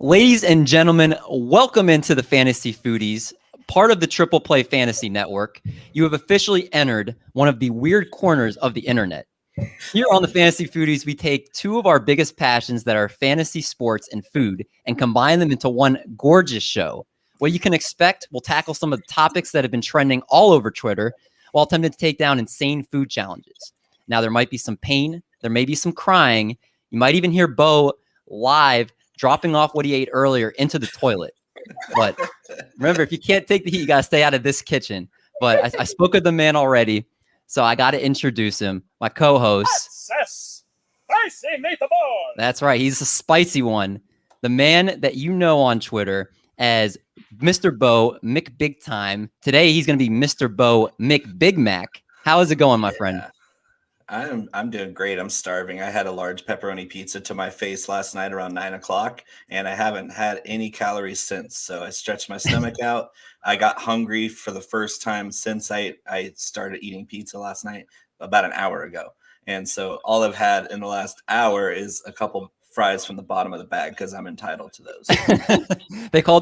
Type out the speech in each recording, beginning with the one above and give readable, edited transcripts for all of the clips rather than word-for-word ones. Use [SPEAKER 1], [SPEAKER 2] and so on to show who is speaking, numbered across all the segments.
[SPEAKER 1] Ladies and gentlemen, welcome into the Fantasy Foodies, part of the Triple Play Fantasy Network. You have officially entered one of the weird corners of the internet. Here on the Fantasy Foodies, we take two of our biggest passions that are fantasy sports and food and combine them into one gorgeous show. What you can expect, we'll tackle some of the topics that have been trending all over Twitter while attempting to take down insane food challenges. Now, there might be some pain, there may be some crying. You might even hear Bo live dropping off what he ate earlier into the toilet. But remember, if you can't take the heat, you got to stay out of this kitchen. But I spoke with the man already, so I got to introduce him, my co-host.
[SPEAKER 2] Spicy meatball.
[SPEAKER 1] That's right. He's a spicy one. The man that you know on Twitter as Mr. Bo Mick Big Time. Today, he's going to be Mr. Bo Mick Big Mac. How is it going, my friend?
[SPEAKER 3] I'm doing great. I'm starving. I had a large pepperoni pizza to my face last night around 9 o'clock, and I haven't had any calories since. So I stretched my stomach out. I got hungry for the first time since I started eating pizza last night about an hour ago. And so all I've had in the last hour is a couple fries from the bottom of the bag because I'm entitled to those.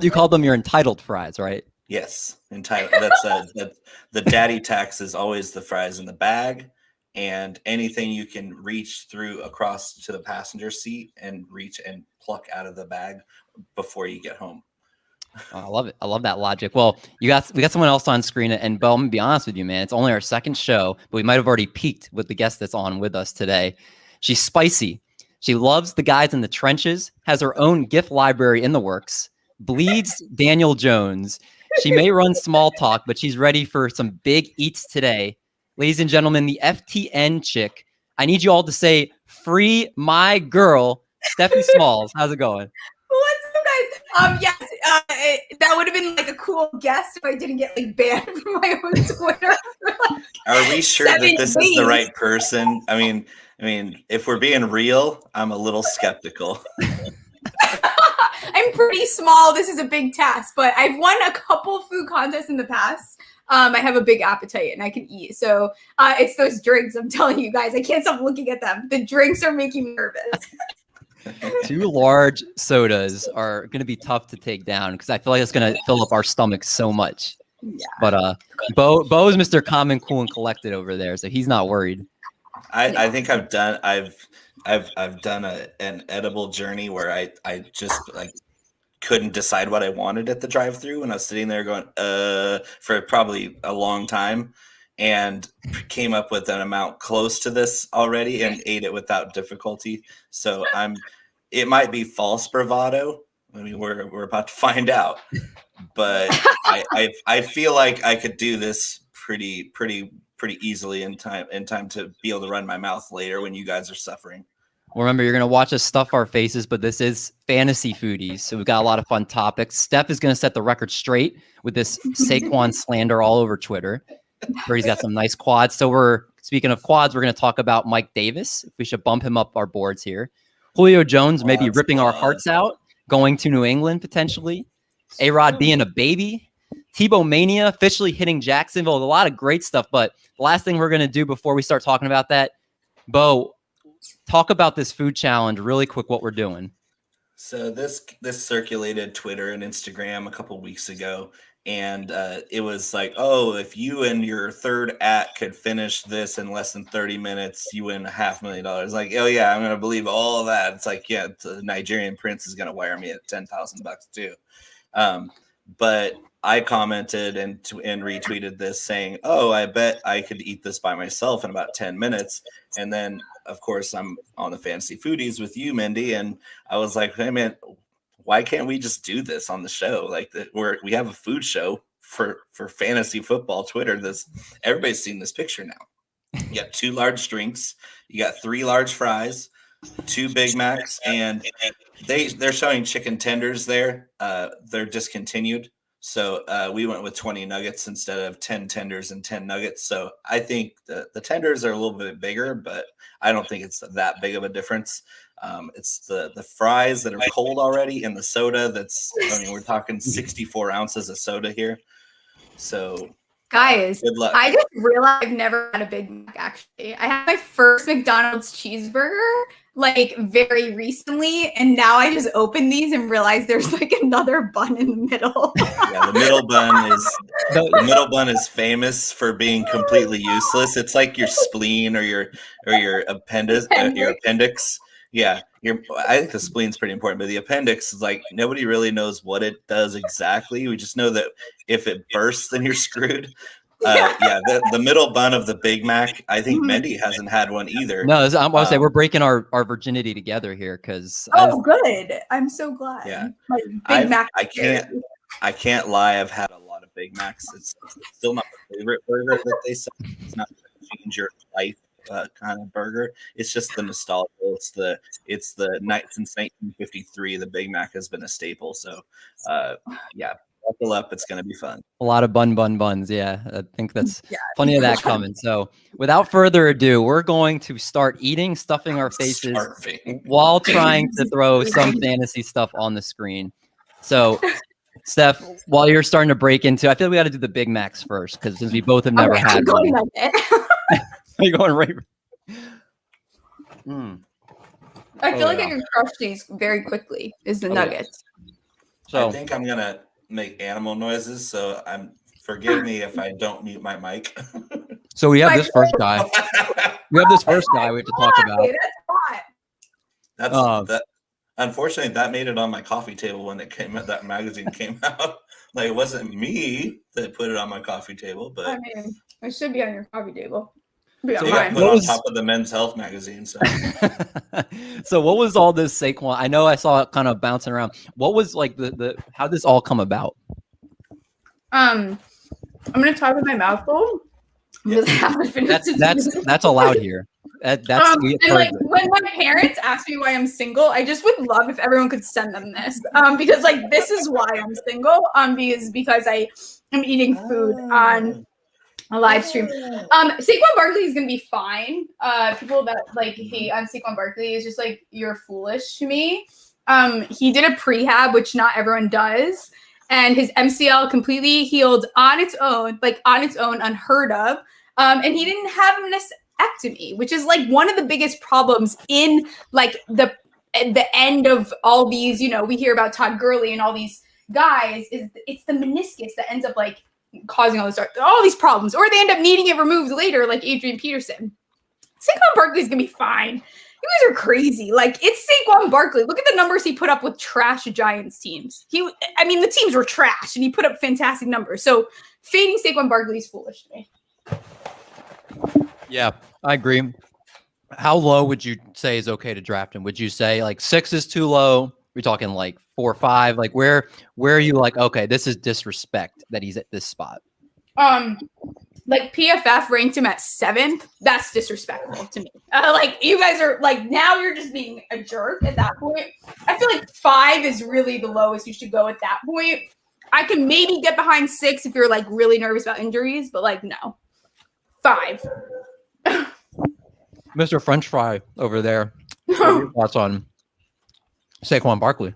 [SPEAKER 1] You called them your entitled fries, right?
[SPEAKER 3] Yes, entitled. That's the daddy tax is always the fries in the bag. And anything you can reach through across to the passenger seat and reach and pluck out of the bag before you get home.
[SPEAKER 1] I love it. I love that logic. Well, we got someone else on screen, and Bo, I'm gonna be honest with you, man. It's only our second show, but we might have already peaked with the guest that's on with us today. She's spicy. She loves the guys in the trenches, has her own gift library in the works, bleeds Daniel Jones. She may run small talk, but she's ready for some big eats today. Ladies and gentlemen, the FTN chick. I need you all to say, free my girl, Steffi Smalls. How's it going?
[SPEAKER 4] What's up, guys? Yes, that would have been like a cool guess if I didn't get like banned from my own Twitter.
[SPEAKER 3] Are we sure that this is the right person? I mean, if we're being real, I'm a little skeptical.
[SPEAKER 4] I'm pretty small. This is a big task, but I've won a couple food contests in the past. I have a big appetite and I can eat. So it's those drinks. I'm telling you guys, I can't stop looking at them. The drinks are making me nervous.
[SPEAKER 1] 2 large sodas are going to be tough to take down because I feel like it's going to fill up our stomachs so much.
[SPEAKER 4] Yeah.
[SPEAKER 1] But Bo's Mr. Common, Cool, and Collected over there, so he's not worried.
[SPEAKER 3] I think I've done an edible journey where I just like couldn't decide what I wanted at the drive-thru, and I was sitting there going for probably a long time, and came up with an amount close to this already and ate it without difficulty. So it might be false bravado. I mean, we're about to find out, but I feel like I could do this pretty easily in time to be able to run my mouth later when you guys are suffering.
[SPEAKER 1] Well, remember, you're going to watch us stuff our faces, but this is Fantasy Foodies, so we've got a lot of fun topics. Steph is going to set the record straight with this Saquon slander all over Twitter, where he's got some nice quads. So speaking of quads, we're going to talk about Mike Davis. If we should bump him up our boards here. Julio Jones maybe ripping our hearts out, going to New England potentially. A-Rod being a baby. Tebow Mania officially hitting Jacksonville. A lot of great stuff, but the last thing we're going to do before we start talking about that, Bo, talk about this food challenge really quick, what we're doing.
[SPEAKER 3] So this circulated Twitter and Instagram a couple weeks ago, and it was like, oh, if you and your third act could finish this in less than 30 minutes, you win $500,000. Like, oh yeah, I'm going to believe all of that. It's like, yeah, the Nigerian prince is going to wire me at $10,000 too. But I commented and retweeted this saying, oh, I bet I could eat this by myself in about 10 minutes. And then, of course, I'm on the Fantasy Foodies with you, Mindy. And I was like, hey, man, why can't we just do this on the show? Like we have a food show for fantasy football Twitter. Everybody's seen this picture now. You got 2 large drinks. You got 3 large fries, 2 Big Macs, and they're showing chicken tenders there. They're discontinued. So we went with 20 nuggets instead of 10 tenders and 10 nuggets. So I think the tenders are a little bit bigger, but I don't think it's that big of a difference. It's the fries that are cold already and the soda we're talking 64 ounces of soda here. So
[SPEAKER 4] Guys,
[SPEAKER 3] Good luck.
[SPEAKER 4] I just realized I've never had a Big Mac, actually. I had my first McDonald's cheeseburger, like, very recently, and now I just opened these and realized there's, like, another bun in the middle.
[SPEAKER 3] Yeah, the middle bun is famous for being completely useless. It's like your spleen or your appendix. Yeah, I think the spleen's pretty important, but the appendix is like nobody really knows what it does exactly. We just know that if it bursts, then you're screwed. The middle bun of the Big Mac. I think Mendy hasn't had one either.
[SPEAKER 1] No, I was say we're breaking our virginity together here because.
[SPEAKER 4] Good. I'm so glad.
[SPEAKER 3] Yeah.
[SPEAKER 4] My Big Mac.
[SPEAKER 3] I can't lie. I've had a lot of Big Macs. It's still not my favorite burger that they sell. It's not going to change your life kind of burger. It's just the nostalgia. It's the night since 1953. The Big Mac has been a staple. So, buckle up. It's going to be fun.
[SPEAKER 1] A lot of buns. Yeah, I think that's plenty of that coming. So, without further ado, we're going to start eating, stuffing our faces while trying to throw some fantasy stuff on the screen. So, Steph, while you're starting to break into, I feel like we got to do the Big Macs first because since we both have never had one. You're going right.
[SPEAKER 4] I feel like I can crush these very quickly. Is the nuggets?
[SPEAKER 3] So I think I'm gonna make animal noises. So forgive me if I don't mute my mic.
[SPEAKER 1] So we have this first guy. We have to talk about.
[SPEAKER 3] That's hot. That. Unfortunately, that made it on my coffee table when that magazine came out. Like it wasn't me that put it on my coffee table, but
[SPEAKER 4] I mean, it should be on your coffee table.
[SPEAKER 3] So you got put on top of the Men's Health magazine. So.
[SPEAKER 1] So what was all this Saquon? I know I saw it kind of bouncing around. What was like how did this all come about?
[SPEAKER 4] I'm gonna talk with my mouth full.
[SPEAKER 1] That's allowed here. That's
[SPEAKER 4] and like when my parents ask me why I'm single, I just would love if everyone could send them this. Because like this is why I'm single. Because I am eating food on a live stream. Saquon Barkley is gonna be fine. People that like hate on Saquon Barkley is just like you're foolish to me. He did a prehab, which not everyone does, and his MCL completely healed on its own, unheard of. And he didn't have a mastectomy, which is like one of the biggest problems in like the end of all these. You know, we hear about Todd Gurley and all these guys. It's the meniscus that ends up like causing all these problems, or they end up needing it removed later, like Adrian Peterson. Saquon Barkley's gonna be fine. You guys are crazy. Like, it's Saquon Barkley. Look at the numbers he put up with trash Giants teams. The teams were trash, and he put up fantastic numbers. So fading Saquon Barkley is foolish to me.
[SPEAKER 1] Yeah, I agree. How low would you say is okay to draft him? Would you say like 6 is too low? We're talking like 4 or 5. Like where are you like, okay, this is disrespect that he's at this spot?
[SPEAKER 4] Like PFF ranked him at 7th. That's disrespectful to me. Like you guys are like, now you're just being a jerk at that point. I feel like 5 is really the lowest you should go at that point. I can maybe get behind 6 if you're like really nervous about injuries, but like no. 5.
[SPEAKER 1] Mr. French Fry over there. What are your thoughts on Saquon Barkley?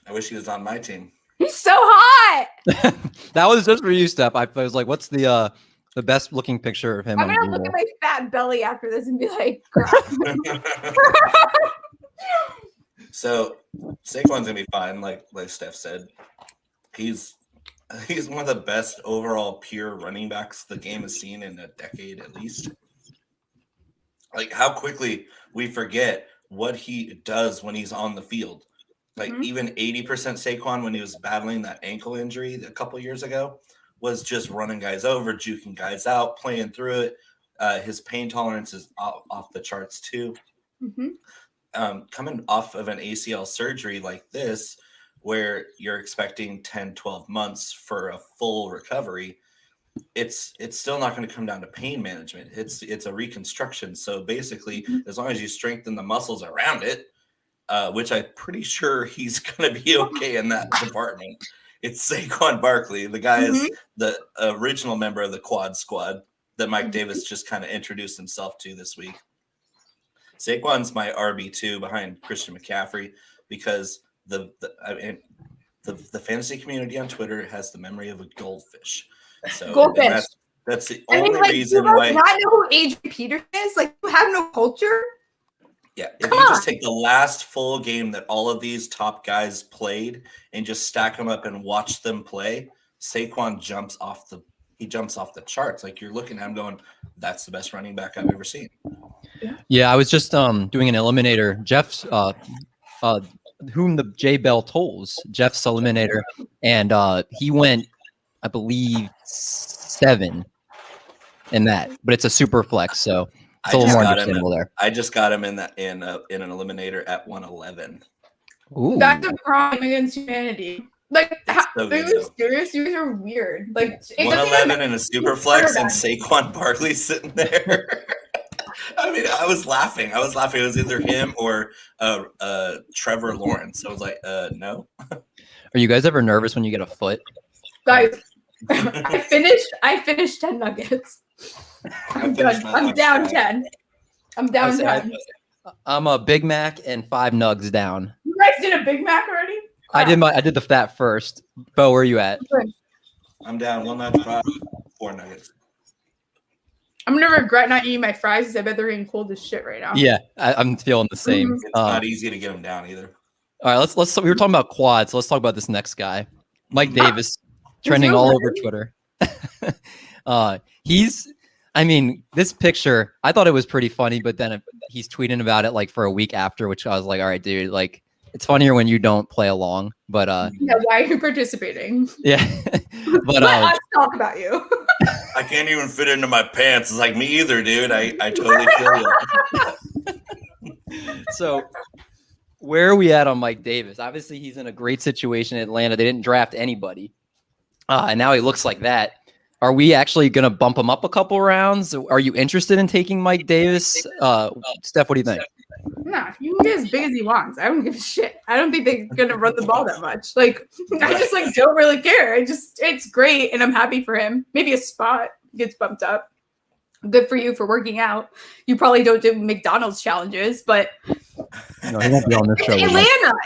[SPEAKER 3] I wish he was on my team.
[SPEAKER 4] He's so hot.
[SPEAKER 1] That was just for you, Steph. I was like, what's the best looking picture of him?
[SPEAKER 4] I'm gonna look at my fat belly after this and be like,
[SPEAKER 3] So Saquon's gonna be fine, like Steph said. He's one of the best overall pure running backs the game has seen in a decade at least. Like how quickly we forget what he does when he's on the field. Like even 80% Saquon when he was battling that ankle injury a couple years ago was just running guys over, juking guys out, playing through it. His pain tolerance is off the charts too. Coming off of an ACL surgery like this, where you're expecting 10, 12 months for a full recovery, it's still not going to come down to pain management. It's a reconstruction. So basically, as long as you strengthen the muscles around it, which I'm pretty sure he's going to be okay in that department. It's Saquon Barkley. The guy is the original member of the quad squad that Mike Davis just kind of introduced himself to this week. Saquon's my RB2 behind Christian McCaffrey because the fantasy community on Twitter has the memory of a goldfish. So and
[SPEAKER 4] Goldfish.
[SPEAKER 3] that's the
[SPEAKER 4] I mean,
[SPEAKER 3] only
[SPEAKER 4] like,
[SPEAKER 3] reason
[SPEAKER 4] do you
[SPEAKER 3] why.
[SPEAKER 4] not know who Adrian Peterson is? Like, you have no culture.
[SPEAKER 3] Yeah, if
[SPEAKER 4] Come
[SPEAKER 3] you just
[SPEAKER 4] on.
[SPEAKER 3] take the last full game that all of these top guys played and just stack them up and watch them play, Saquon jumps off the charts. Like you're looking at him going, that's the best running back I've ever seen.
[SPEAKER 1] Yeah, I was just doing an eliminator. Jeff's whom the J Bell tolls, Jeff's eliminator, and he went, I believe, 7 in that, but it's a super flex, so it's a little more understandable there.
[SPEAKER 3] I just got him in an eliminator at 111.
[SPEAKER 1] Ooh.
[SPEAKER 4] That's a crime against humanity. Like,
[SPEAKER 3] so
[SPEAKER 4] are you
[SPEAKER 3] good,
[SPEAKER 4] serious? You guys are weird. Like,
[SPEAKER 3] 111 in a super flex and Saquon Barkley sitting there. I mean, I was laughing. It was either him or Trevor Lawrence. I was like, no.
[SPEAKER 1] Are you guys ever nervous when you get a foot?
[SPEAKER 4] Guys, I finished 10 nuggets. I'm done. I'm down 10. I'm down 10.
[SPEAKER 1] I'm a Big Mac and 5 nugs down.
[SPEAKER 4] You guys did a Big Mac already?
[SPEAKER 1] I did the fat first. Bo, where are you at?
[SPEAKER 3] I'm down 195, 4 nuggets.
[SPEAKER 4] I'm gonna regret not eating my fries because I bet they're getting cold as shit right now.
[SPEAKER 1] Yeah, I'm feeling the same.
[SPEAKER 3] It's not easy to get them down either.
[SPEAKER 1] All right, let's. We were talking about quads. So let's talk about this next guy, Mike Davis, trending all over Twitter. I mean, this picture, I thought it was pretty funny, but then he's tweeting about it like for a week after, which I was like, all right, dude, like it's funnier when you don't play along. But
[SPEAKER 4] yeah, why are you participating?
[SPEAKER 1] Yeah, but
[SPEAKER 4] let us talk about you.
[SPEAKER 3] I can't even fit into my pants. It's like me either, dude. I totally feel you.
[SPEAKER 1] So where are we at on Mike Davis? Obviously, he's in a great situation in Atlanta. They didn't draft anybody. And now he looks like that. Are we actually going to bump him up a couple rounds? Are you interested in taking Mike Davis? Steph, what do you think?
[SPEAKER 4] Nah, you can get as big as he wants. I don't give a shit. I don't think they're going to run the ball that much. Like, I just like don't really care. It's great, and I'm happy for him. Maybe a spot gets bumped up. Good for you for working out. You probably don't do McDonald's challenges, but
[SPEAKER 1] no, he won't be on this show.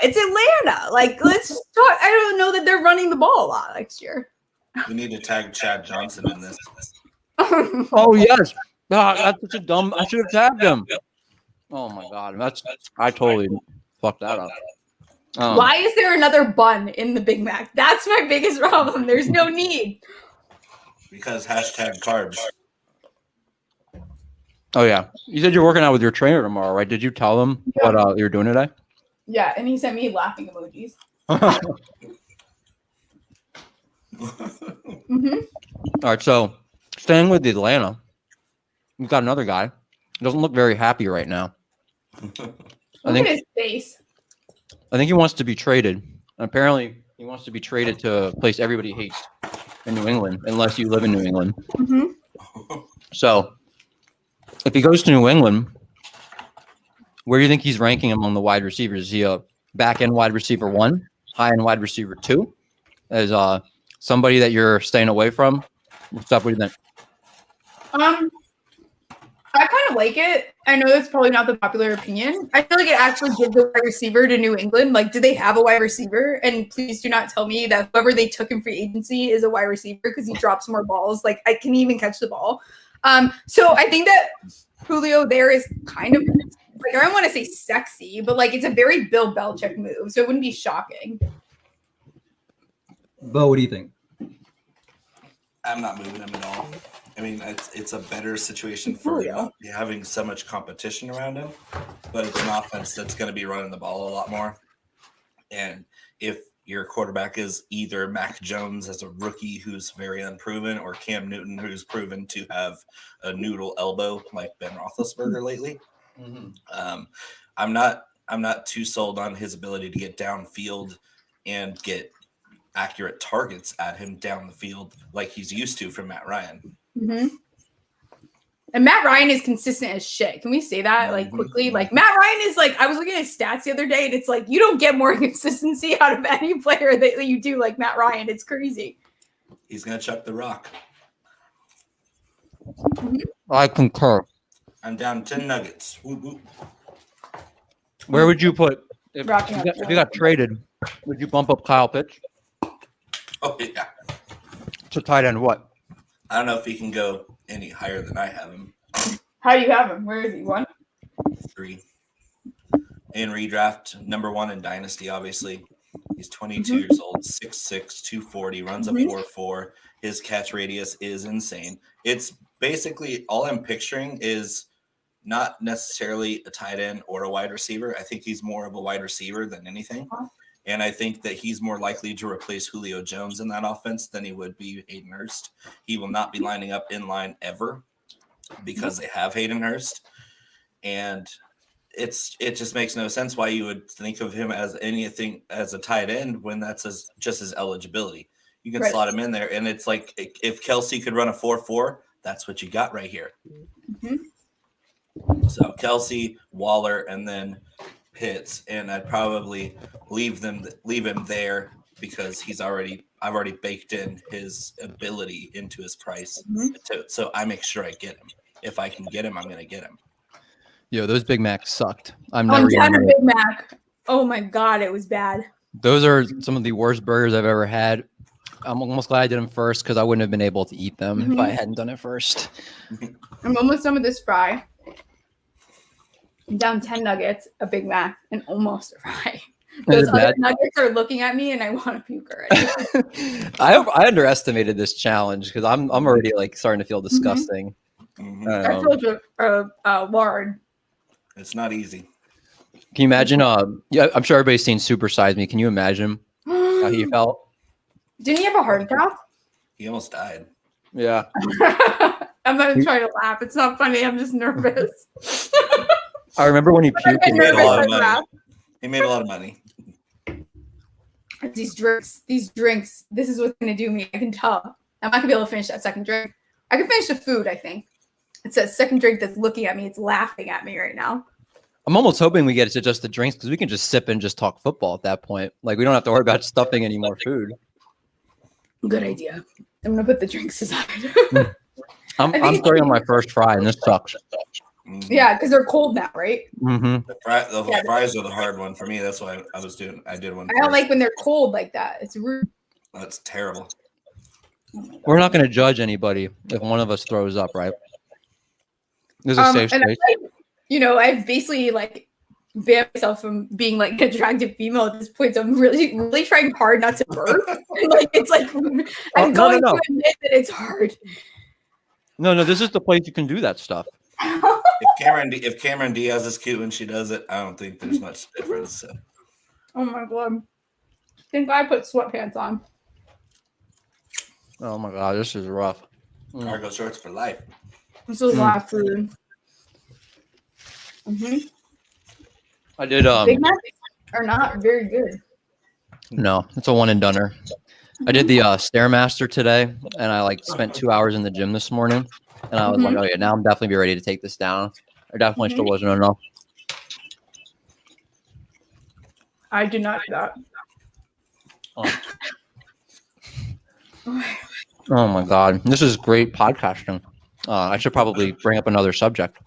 [SPEAKER 4] It's Atlanta. Like, let's talk. I don't know that they're running the ball a lot next year.
[SPEAKER 3] We need to tag Chad Johnson in this.
[SPEAKER 1] Oh yes, that's such a dumb. I should have tagged him. Oh my god, I totally fucked that up.
[SPEAKER 4] Why is there another bun in the Big Mac? That's my biggest problem. There's no need.
[SPEAKER 3] Because #carbs.
[SPEAKER 1] Oh yeah, you said you're working out with your trainer tomorrow, right? Did you tell them what you're doing today?
[SPEAKER 4] Yeah, and he sent me laughing emojis.
[SPEAKER 1] All right, so staying with Atlanta, we've got another guy. Doesn't look very happy right now.
[SPEAKER 4] Look at his face.
[SPEAKER 1] I think he wants to be traded. Apparently, he wants to be traded to a place everybody hates in New England, unless you live in New England. So, if he goes to New England, where do you think he's ranking among the wide receivers? Is he a back-end wide receiver 1, high-end wide receiver 2? As somebody that you're staying away from? Stuff, what do you think?
[SPEAKER 4] I kind of like it. I know that's probably not the popular opinion. I feel like it actually gives a wide receiver to New England. Like, do they have a wide receiver? And please do not tell me that whoever they took in free agency is a wide receiver because he drops more balls. Like, I can even catch the ball. So I think that Julio there is kind of like, I don't want to say sexy, but like it's a very Bill Belichick move. So it wouldn't be shocking.
[SPEAKER 1] Bo, what do you think?
[SPEAKER 3] I'm not moving him at all. I mean, it's a better situation for not having so much competition around him, but it's an offense that's going to be running the ball a lot more. And if your quarterback is either Mac Jones as a rookie who's very unproven, or Cam Newton who's proven to have a noodle elbow like Ben Roethlisberger lately, I'm not too sold on his ability to get downfield and get accurate targets at him down the field like he's used to from Matt Ryan.
[SPEAKER 4] And Matt Ryan is consistent as shit. Can we say that like quickly? Like Matt Ryan is like, I was looking at his stats the other day and it's like, you don't get more consistency out of any player that you do like Matt Ryan. It's crazy.
[SPEAKER 3] He's going to chuck the rock.
[SPEAKER 1] I concur.
[SPEAKER 3] I'm down 10 nuggets. Whoop, whoop.
[SPEAKER 1] Where would you put, if you got traded, would you bump up Kyle Pitts?
[SPEAKER 3] Oh, yeah.
[SPEAKER 1] To tight end what?
[SPEAKER 3] I don't know if he can go any higher than I have him.
[SPEAKER 4] How do you have him? Where is he? 1?
[SPEAKER 3] 3. In redraft, number 1 in Dynasty, obviously. He's 22 years old, 6'6", 240, runs a 4.4. His catch radius is insane. It's basically all I'm picturing is not necessarily a tight end or a wide receiver. I think he's more of a wide receiver than anything. And I think that he's more likely to replace Julio Jones in that offense than he would be Hayden Hurst. He will not be lining up in line ever because they have Hayden Hurst. And it just makes no sense why you would think of him as anything as a tight end when that's just his eligibility. You can slot him in there, and it's like if Kelsey could run a 4.4, that's what you got right here. So Kelsey, Waller, and then Pitts, and I'd probably leave him there because I've already baked in his ability into his price. So I make sure I get him. If I can get him, I'm gonna get him.
[SPEAKER 1] Yo, those Big Macs sucked.
[SPEAKER 4] I'm down to Big Mac. Oh my God, it was bad.
[SPEAKER 1] Those are some of the worst burgers I've ever had. I'm almost glad I did them first because I wouldn't have been able to eat them if I hadn't done it first.
[SPEAKER 4] I'm almost done with this fry. I'm down 10 nuggets, a Big Mac, and almost a fry. Those other nuggets are looking at me, and I want to puke already.
[SPEAKER 1] I underestimated this challenge because I'm already like starting to feel disgusting.
[SPEAKER 4] I feel lard.
[SPEAKER 3] It's not easy.
[SPEAKER 1] Can you imagine? Yeah, I'm sure everybody's seen Super Size Me. Can you imagine how he felt?
[SPEAKER 4] Didn't he have a heart attack?
[SPEAKER 3] He almost died.
[SPEAKER 1] Yeah.
[SPEAKER 4] I'm not even trying to laugh. It's not funny. I'm just nervous.
[SPEAKER 1] I remember when he puked.
[SPEAKER 3] He made a lot of money. He made a lot of money.
[SPEAKER 4] These drinks. This is what's going to do me. I can tell. I'm not going to be able to finish that second drink. I can finish the food, I think. It's a second drink that's looking at me. It's laughing at me right now.
[SPEAKER 1] I'm almost hoping we get to just the drinks because we can just sip and just talk football at that point. Like, we don't have to worry about stuffing any more food.
[SPEAKER 4] Good idea. I'm going to put the drinks aside.
[SPEAKER 1] I'm starting on my first fry, and this sucks.
[SPEAKER 4] Yeah, because they're cold now, right?
[SPEAKER 3] The fries are the hard one for me. That's why I did one.
[SPEAKER 4] I don't like when they're cold like that. It's rude.
[SPEAKER 3] That's terrible.
[SPEAKER 1] We're not going to judge anybody if one of us throws up, right? There's a safe space.
[SPEAKER 4] I've basically banned myself from being like an attractive female at this point. So I'm really, really trying hard not to burp. I'm going to admit that it's hard.
[SPEAKER 1] No, this is the place you can do that stuff.
[SPEAKER 3] If Cameron Diaz is cute when she does it, I don't think there's much difference. So.
[SPEAKER 4] Oh my God. I think I put sweatpants on.
[SPEAKER 1] Oh my God, this is rough.
[SPEAKER 3] Cargo shorts for life.
[SPEAKER 4] This is a lot of food.
[SPEAKER 1] I did.
[SPEAKER 4] Big Macs are not very good.
[SPEAKER 1] No, it's a one and doneer. I did the Stairmaster today, and I spent 2 hours in the gym this morning, and I was like, oh yeah, now I'm definitely be ready to take this down. I definitely still wasn't enough.
[SPEAKER 4] I did not do that.
[SPEAKER 1] Oh my God, this is great podcasting. I should probably bring up another subject.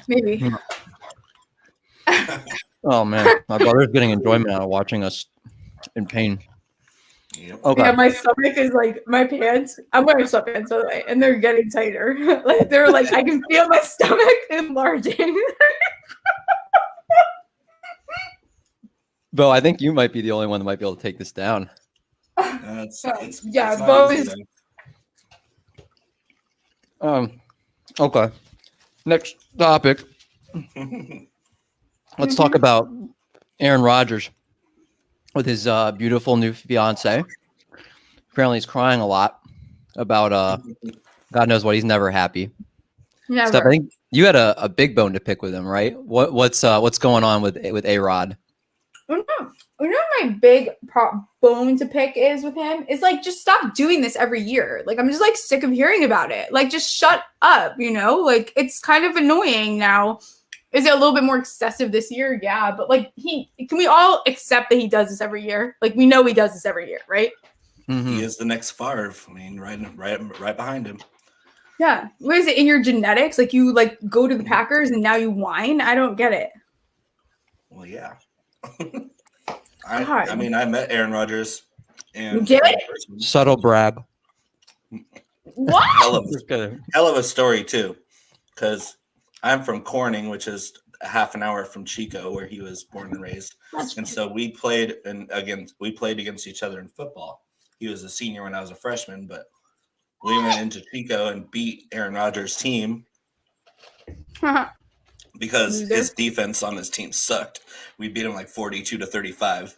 [SPEAKER 4] Maybe.
[SPEAKER 1] Oh man, my brother's getting enjoyment out of watching us in pain.
[SPEAKER 3] Yep.
[SPEAKER 1] Okay.
[SPEAKER 4] Yeah, my stomach is my pants. I'm wearing sweatpants, by the way, and they're getting tighter. I can feel my stomach enlarging.
[SPEAKER 1] Bo, I think you might be the only one that might be able to take this down.
[SPEAKER 4] Bo is.
[SPEAKER 1] Okay. Next topic. Let's talk about Aaron Rodgers with his beautiful new fiance. Apparently, he's crying a lot about God knows what. He's never happy.
[SPEAKER 4] Never.
[SPEAKER 1] Steph, I think you had a big bone to pick with him, right? What's going on with A-Rod?
[SPEAKER 4] My big bone to pick is with him is just stop doing this every year. I'm just sick of hearing about it. Just shut up, it's kind of annoying now. Is it a little bit more excessive this year? Yeah, but can we all accept that he does this every year? We know he does this every year, right?
[SPEAKER 3] He is the next Favre. I mean, right behind him.
[SPEAKER 4] Yeah. What is it in your genetics? You go to the Packers and now you whine? I don't get it.
[SPEAKER 3] Well, yeah. I met Aaron Rodgers. And
[SPEAKER 4] you did?
[SPEAKER 1] Subtle brag.
[SPEAKER 4] What?
[SPEAKER 3] Hell of a story too, because I'm from Corning, which is a half an hour from Chico, where he was born and raised. And so we played against each other in football. He was a senior when I was a freshman, but we went into Chico and beat Aaron Rodgers' team because his defense on his team sucked. We beat him like 42-35.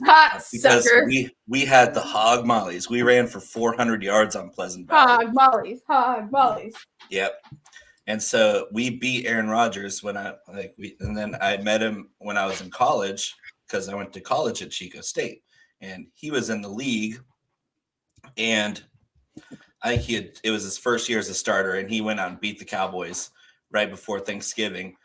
[SPEAKER 3] Because
[SPEAKER 4] Sucker.
[SPEAKER 3] we had the hog mollies. We ran for 400 yards on Pleasant Valley.
[SPEAKER 4] Hog mollies.
[SPEAKER 3] Yep. And so we beat Aaron Rodgers and then I met him when I was in college because I went to college at Chico State, and he was in the league, and it was his first year as a starter, and he went out and beat the Cowboys right before Thanksgiving,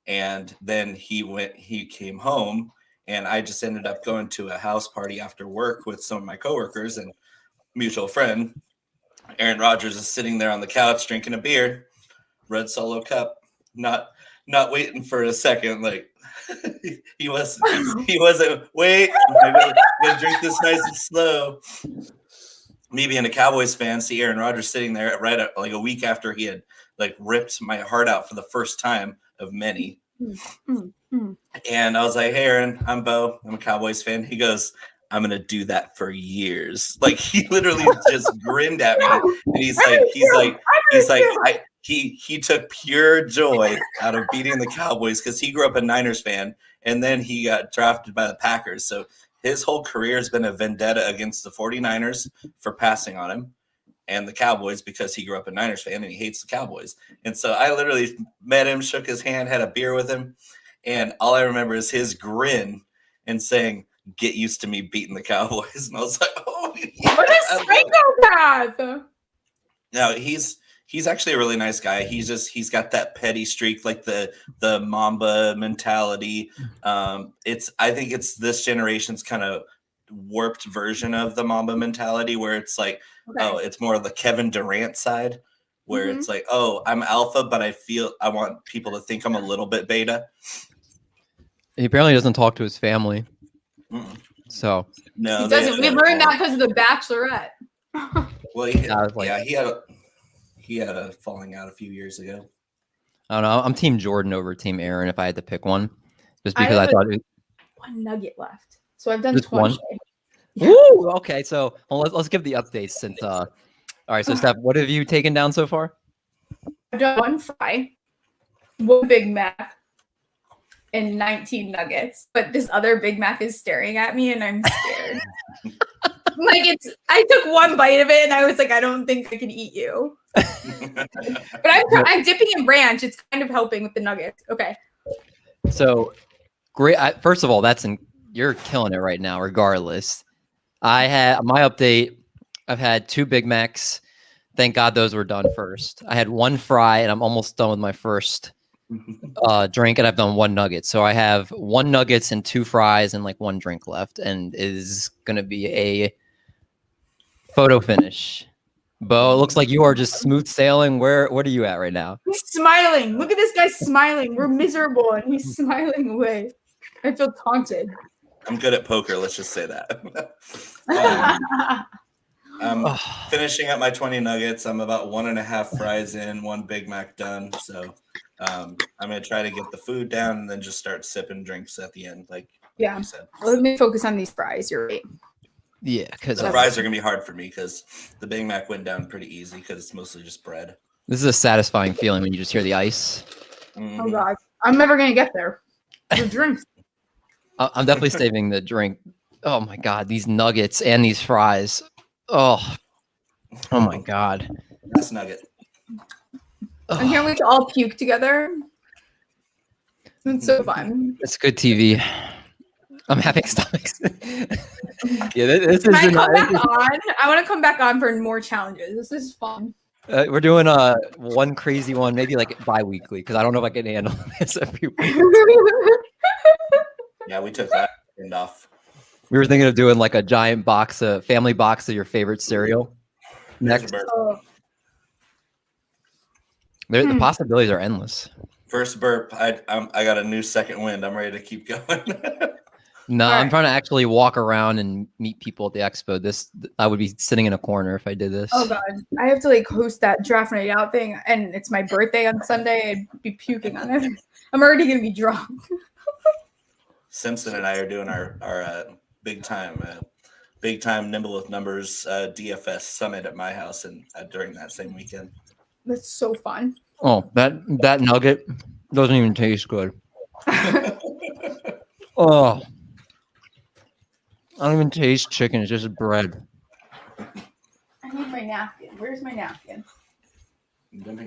[SPEAKER 3] and then he came home. And I just ended up going to a house party after work with some of my coworkers, and mutual friend Aaron Rodgers is sitting there on the couch drinking a beer, red Solo cup, not waiting for a second. Like he wasn't wait. I'm gonna drink this nice and slow. Me being a Cowboys fan, see Aaron Rodgers sitting there like a week after he had like ripped my heart out for the first time of many. And I was like, hey, Aaron, I'm Bo. I'm a Cowboys fan. He goes, I'm going to do that for years. Like, he literally just grinned at me. And he took pure joy out of beating the Cowboys because he grew up a Niners fan. And then he got drafted by the Packers. So his whole career has been a vendetta against the 49ers for passing on him, and the Cowboys because he grew up a Niners fan and he hates the Cowboys. And so I literally met him, shook his hand, had a beer with him. And all I remember is his grin and saying, get used to me beating the Cowboys. And I was like, oh, yeah,
[SPEAKER 4] What a psychopath.
[SPEAKER 3] No, he's actually a really nice guy. He's got that petty streak, like the Mamba mentality. I think it's this generation's kind of warped version of the Mamba mentality, where it's like, oh, it's more of the Kevin Durant side, where it's like, oh, I'm alpha, but I want people to think I'm a little bit beta.
[SPEAKER 1] He apparently doesn't talk to his family. So
[SPEAKER 3] no,
[SPEAKER 4] he doesn't. We learned that because of The Bachelorette.
[SPEAKER 3] Well, he had a falling out a few years ago.
[SPEAKER 1] I don't know. I'm Team Jordan over Team Aaron if I had to pick one, just because I thought
[SPEAKER 4] one nugget left. So I've done
[SPEAKER 1] just
[SPEAKER 4] 20.
[SPEAKER 1] one. Woo! Okay, so let's give the updates since. All right, so Steph, what have you taken down so far?
[SPEAKER 4] I've done one fry, one Big Mac, and 19 nuggets. But this other Big Mac is staring at me, and I'm scared. I took one bite of it, and I was like, I don't think I can eat you. But I'm dipping in ranch. It's kind of helping with the nuggets. Okay.
[SPEAKER 1] So great. First of all, you're killing it right now, regardless. I had my update. I've had 2 Big Macs. Thank God those were done first. I had 1 fry, and I'm almost done with my first drink, and I've done 1 nugget. So I have 1 nuggets and 2 fries and like 1 drink left, and it is gonna be a photo finish. Bo, it looks like you are just smooth sailing. What are you at right now?
[SPEAKER 4] He's smiling. Look at this guy smiling. We're miserable, and he's smiling away. I feel taunted.
[SPEAKER 3] I'm good at poker. Let's just say that. I'm finishing up my 20 nuggets. I'm about 1.5 fries in, 1 Big Mac done. So I'm going to try to get the food down and then just start sipping drinks at the end. Like you said.
[SPEAKER 4] Let me focus on these fries. You're right.
[SPEAKER 1] Yeah, because
[SPEAKER 3] the fries are going to be hard for me because the Big Mac went down pretty easy because it's mostly just bread.
[SPEAKER 1] This is a satisfying feeling when you just hear the ice.
[SPEAKER 3] Mm-hmm.
[SPEAKER 4] Oh, God. I'm never going to get there. The drinks.
[SPEAKER 1] I'm definitely saving the drink. Oh, my God. These nuggets and these fries. Oh my God.
[SPEAKER 3] That's nugget.
[SPEAKER 4] I can't wait to all puke together. It's so fun.
[SPEAKER 1] It's good TV. I'm having stomachs. Yeah, this is.
[SPEAKER 4] I want to come back on for more challenges. This is fun.
[SPEAKER 1] We're doing one crazy one, maybe like bi-weekly, because I don't know if I can handle this every week.
[SPEAKER 3] Yeah, we took that end off.
[SPEAKER 1] We were thinking of doing like a giant family box of your favorite cereal. Next, the possibilities are endless.
[SPEAKER 3] First burp, I got a new second wind. I'm ready to keep going.
[SPEAKER 1] No,
[SPEAKER 4] All
[SPEAKER 1] I'm
[SPEAKER 4] right.
[SPEAKER 1] trying to actually walk around and meet people at the expo. I would be sitting in a corner if I did this.
[SPEAKER 4] Oh god, I have to like host that draft night out thing, and it's my birthday on Sunday. I'd be puking on it. I'm already gonna be drunk.
[SPEAKER 3] Simpson and I are doing our big time Nimble with Numbers DFS summit at my house and during that same weekend.
[SPEAKER 4] That's so fun.
[SPEAKER 1] Oh, that nugget doesn't even taste good. Oh, I don't even taste chicken. It's just bread.
[SPEAKER 4] I need my napkin. Where's my napkin?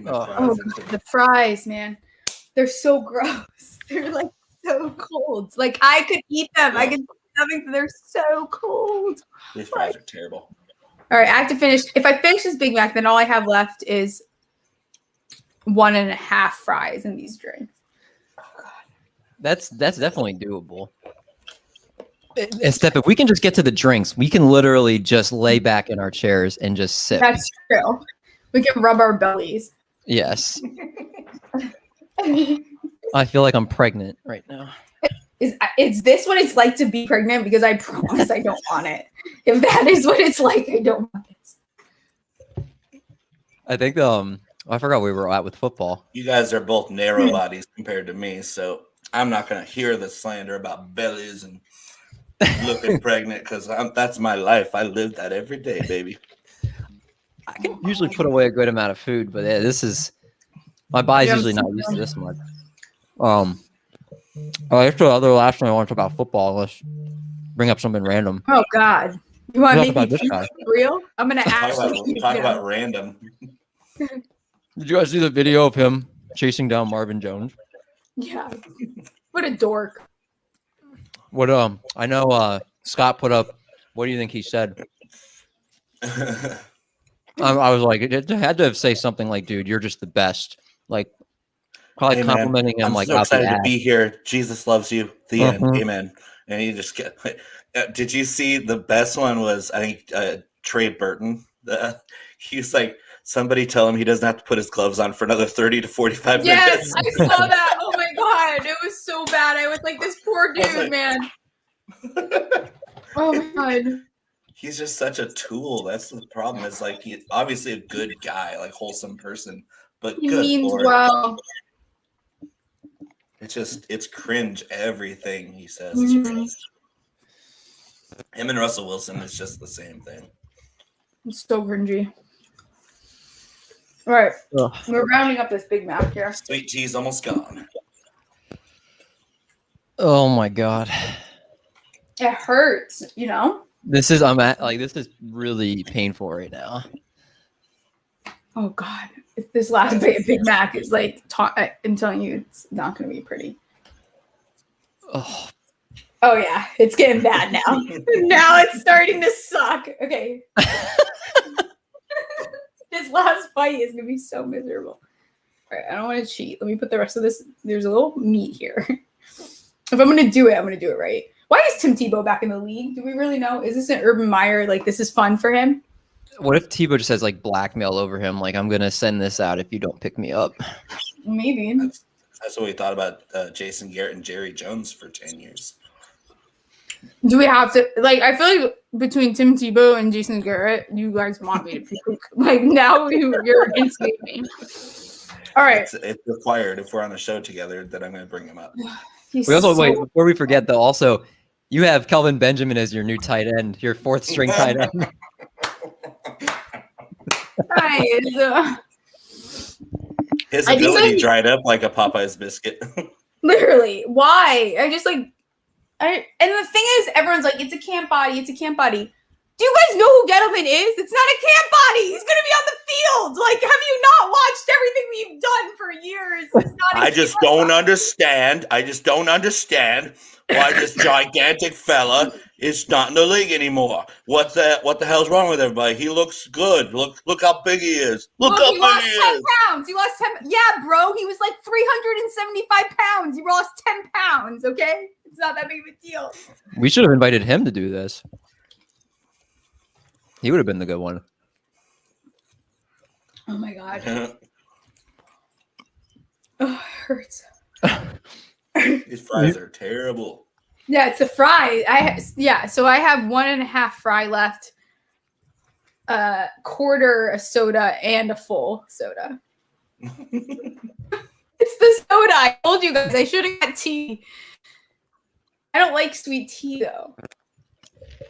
[SPEAKER 1] Oh,
[SPEAKER 4] The fries, man. They're so gross. They're like so cold. Like I could eat them. I could they're so cold.
[SPEAKER 3] These fries are terrible.
[SPEAKER 4] All right, I have to finish. If I finish this Big Mac, then all I have left is 1.5 fries in these drinks. Oh god.
[SPEAKER 1] that's definitely doable. And Steph, if we can just get to the drinks, we can literally just lay back in our chairs and just sip.
[SPEAKER 4] That's true. We can rub our bellies.
[SPEAKER 1] Yes. I feel like I'm pregnant right now.
[SPEAKER 4] Is this what it's like to be pregnant? Because I promise I don't want it. If that is what it's like, I don't want it.
[SPEAKER 1] I think I forgot where we were at with football.
[SPEAKER 3] You guys are both narrow bodies compared to me, so I'm not gonna hear the slander about bellies and looking pregnant because that's my life. I live that every day, baby.
[SPEAKER 1] I can usually put away a good amount of food, but this is my body's usually not used to this much. I guess the other last thing I want to talk about football. Let's bring up something random.
[SPEAKER 4] Oh God, you want
[SPEAKER 1] Talk
[SPEAKER 4] to
[SPEAKER 1] about
[SPEAKER 4] make
[SPEAKER 1] this
[SPEAKER 4] me
[SPEAKER 1] guy.
[SPEAKER 4] real? I'm gonna actually
[SPEAKER 3] Talk about random.
[SPEAKER 1] Did you guys see the video of him chasing down Marvin Jones?
[SPEAKER 4] Yeah, what a dork.
[SPEAKER 1] What I know Scott put up. What do you think he said? I was like, it had to say something like, "Dude, you're just the best." Like, probably
[SPEAKER 3] Hey, man,
[SPEAKER 1] complimenting him.
[SPEAKER 3] I'm
[SPEAKER 1] like,
[SPEAKER 3] so
[SPEAKER 1] out the
[SPEAKER 3] excited to
[SPEAKER 1] ass.
[SPEAKER 3] be here. Jesus loves you. The end.
[SPEAKER 1] Mhm.
[SPEAKER 3] Amen. And you just get. Did you see the best one? Was I think Trey Burton? He's like, somebody tell him he doesn't have to put his gloves on for another 30 to 45
[SPEAKER 4] Yes,
[SPEAKER 3] minutes.
[SPEAKER 4] I saw that. Oh my God, it was so bad. I was like, this poor dude,
[SPEAKER 3] like-
[SPEAKER 4] man. Oh my God.
[SPEAKER 3] He's just such a tool. That's the problem. Is like he's obviously a good guy, like wholesome person, but
[SPEAKER 4] He
[SPEAKER 3] good
[SPEAKER 4] means
[SPEAKER 3] Lord,
[SPEAKER 4] well.
[SPEAKER 3] it's cringe. Everything he says
[SPEAKER 4] Mhm.
[SPEAKER 3] is cringe. Him and Russell Wilson is just the same thing.
[SPEAKER 4] It's so cringy. All right,
[SPEAKER 1] Ugh.
[SPEAKER 4] we're rounding up this Big Mac here.
[SPEAKER 3] Sweet tea's almost gone.
[SPEAKER 1] Oh my god,
[SPEAKER 4] It hurts, you know?
[SPEAKER 1] this is this is really painful right now.
[SPEAKER 4] Oh God. If this last Big Mac is like, I'm telling you, it's not going to be pretty.
[SPEAKER 1] Oh,
[SPEAKER 4] Oh yeah, it's getting bad now. Now it's starting to suck. Okay. This last bite is gonna be so miserable. All right, I don't want to cheat. Let me put the rest of this. There's a little meat here. If I'm gonna do it, I'm gonna do it right. Why is Tim Tebow back in the league? Do we really know? Is this an Urban Meyer? Like this is fun for him?
[SPEAKER 1] what if Tebow just has like blackmail over him? Like, I'm gonna send this out if you don't pick me up.
[SPEAKER 4] Maybe.
[SPEAKER 3] That's what we thought about Jason Garrett and Jerry Jones for 10 years.
[SPEAKER 4] Do we have to like? I feel like between Tim Tebow and Jason Garrett, you guys want me to pick. Like now you're instigating me. All right.
[SPEAKER 3] It's required if we're on a show together that I'm going to bring him up.
[SPEAKER 4] He's
[SPEAKER 1] We also
[SPEAKER 4] so-
[SPEAKER 1] wait before we forget though. Also, you have Kelvin Benjamin as your new tight end, your fourth string tight end.
[SPEAKER 4] Guys,
[SPEAKER 3] His
[SPEAKER 4] I think
[SPEAKER 3] ability
[SPEAKER 4] I-
[SPEAKER 3] dried up like a Popeye's biscuit.
[SPEAKER 4] literally, why? I just like, and the thing is, everyone's like, it's a camp body, it's a camp body. Do you guys know who Gettleman is? It's not a camp body. He's gonna be on the field. Like, have you not watched everything we've done for years? It's not.
[SPEAKER 3] I just don't understand. I just don't understand why this gigantic fella is not in the league anymore. What the hell's wrong with everybody? He looks good. Look how big he is. Look how
[SPEAKER 4] he
[SPEAKER 3] big
[SPEAKER 4] lost
[SPEAKER 3] he
[SPEAKER 4] 10
[SPEAKER 3] is.
[SPEAKER 4] pounds. He lost 10. Yeah, bro. He was like 375 pounds. He lost 10 pounds. Okay, it's not that big of a deal.
[SPEAKER 1] We should have invited him to do this. He would have been the good one.
[SPEAKER 4] Oh my god. Oh, it hurts.
[SPEAKER 3] These fries are terrible.
[SPEAKER 4] Yeah, it's a fry. So I have 1.5 fry left, quarter a soda and a full soda. It's the soda. I told you guys I should have got tea. I don't like sweet tea though.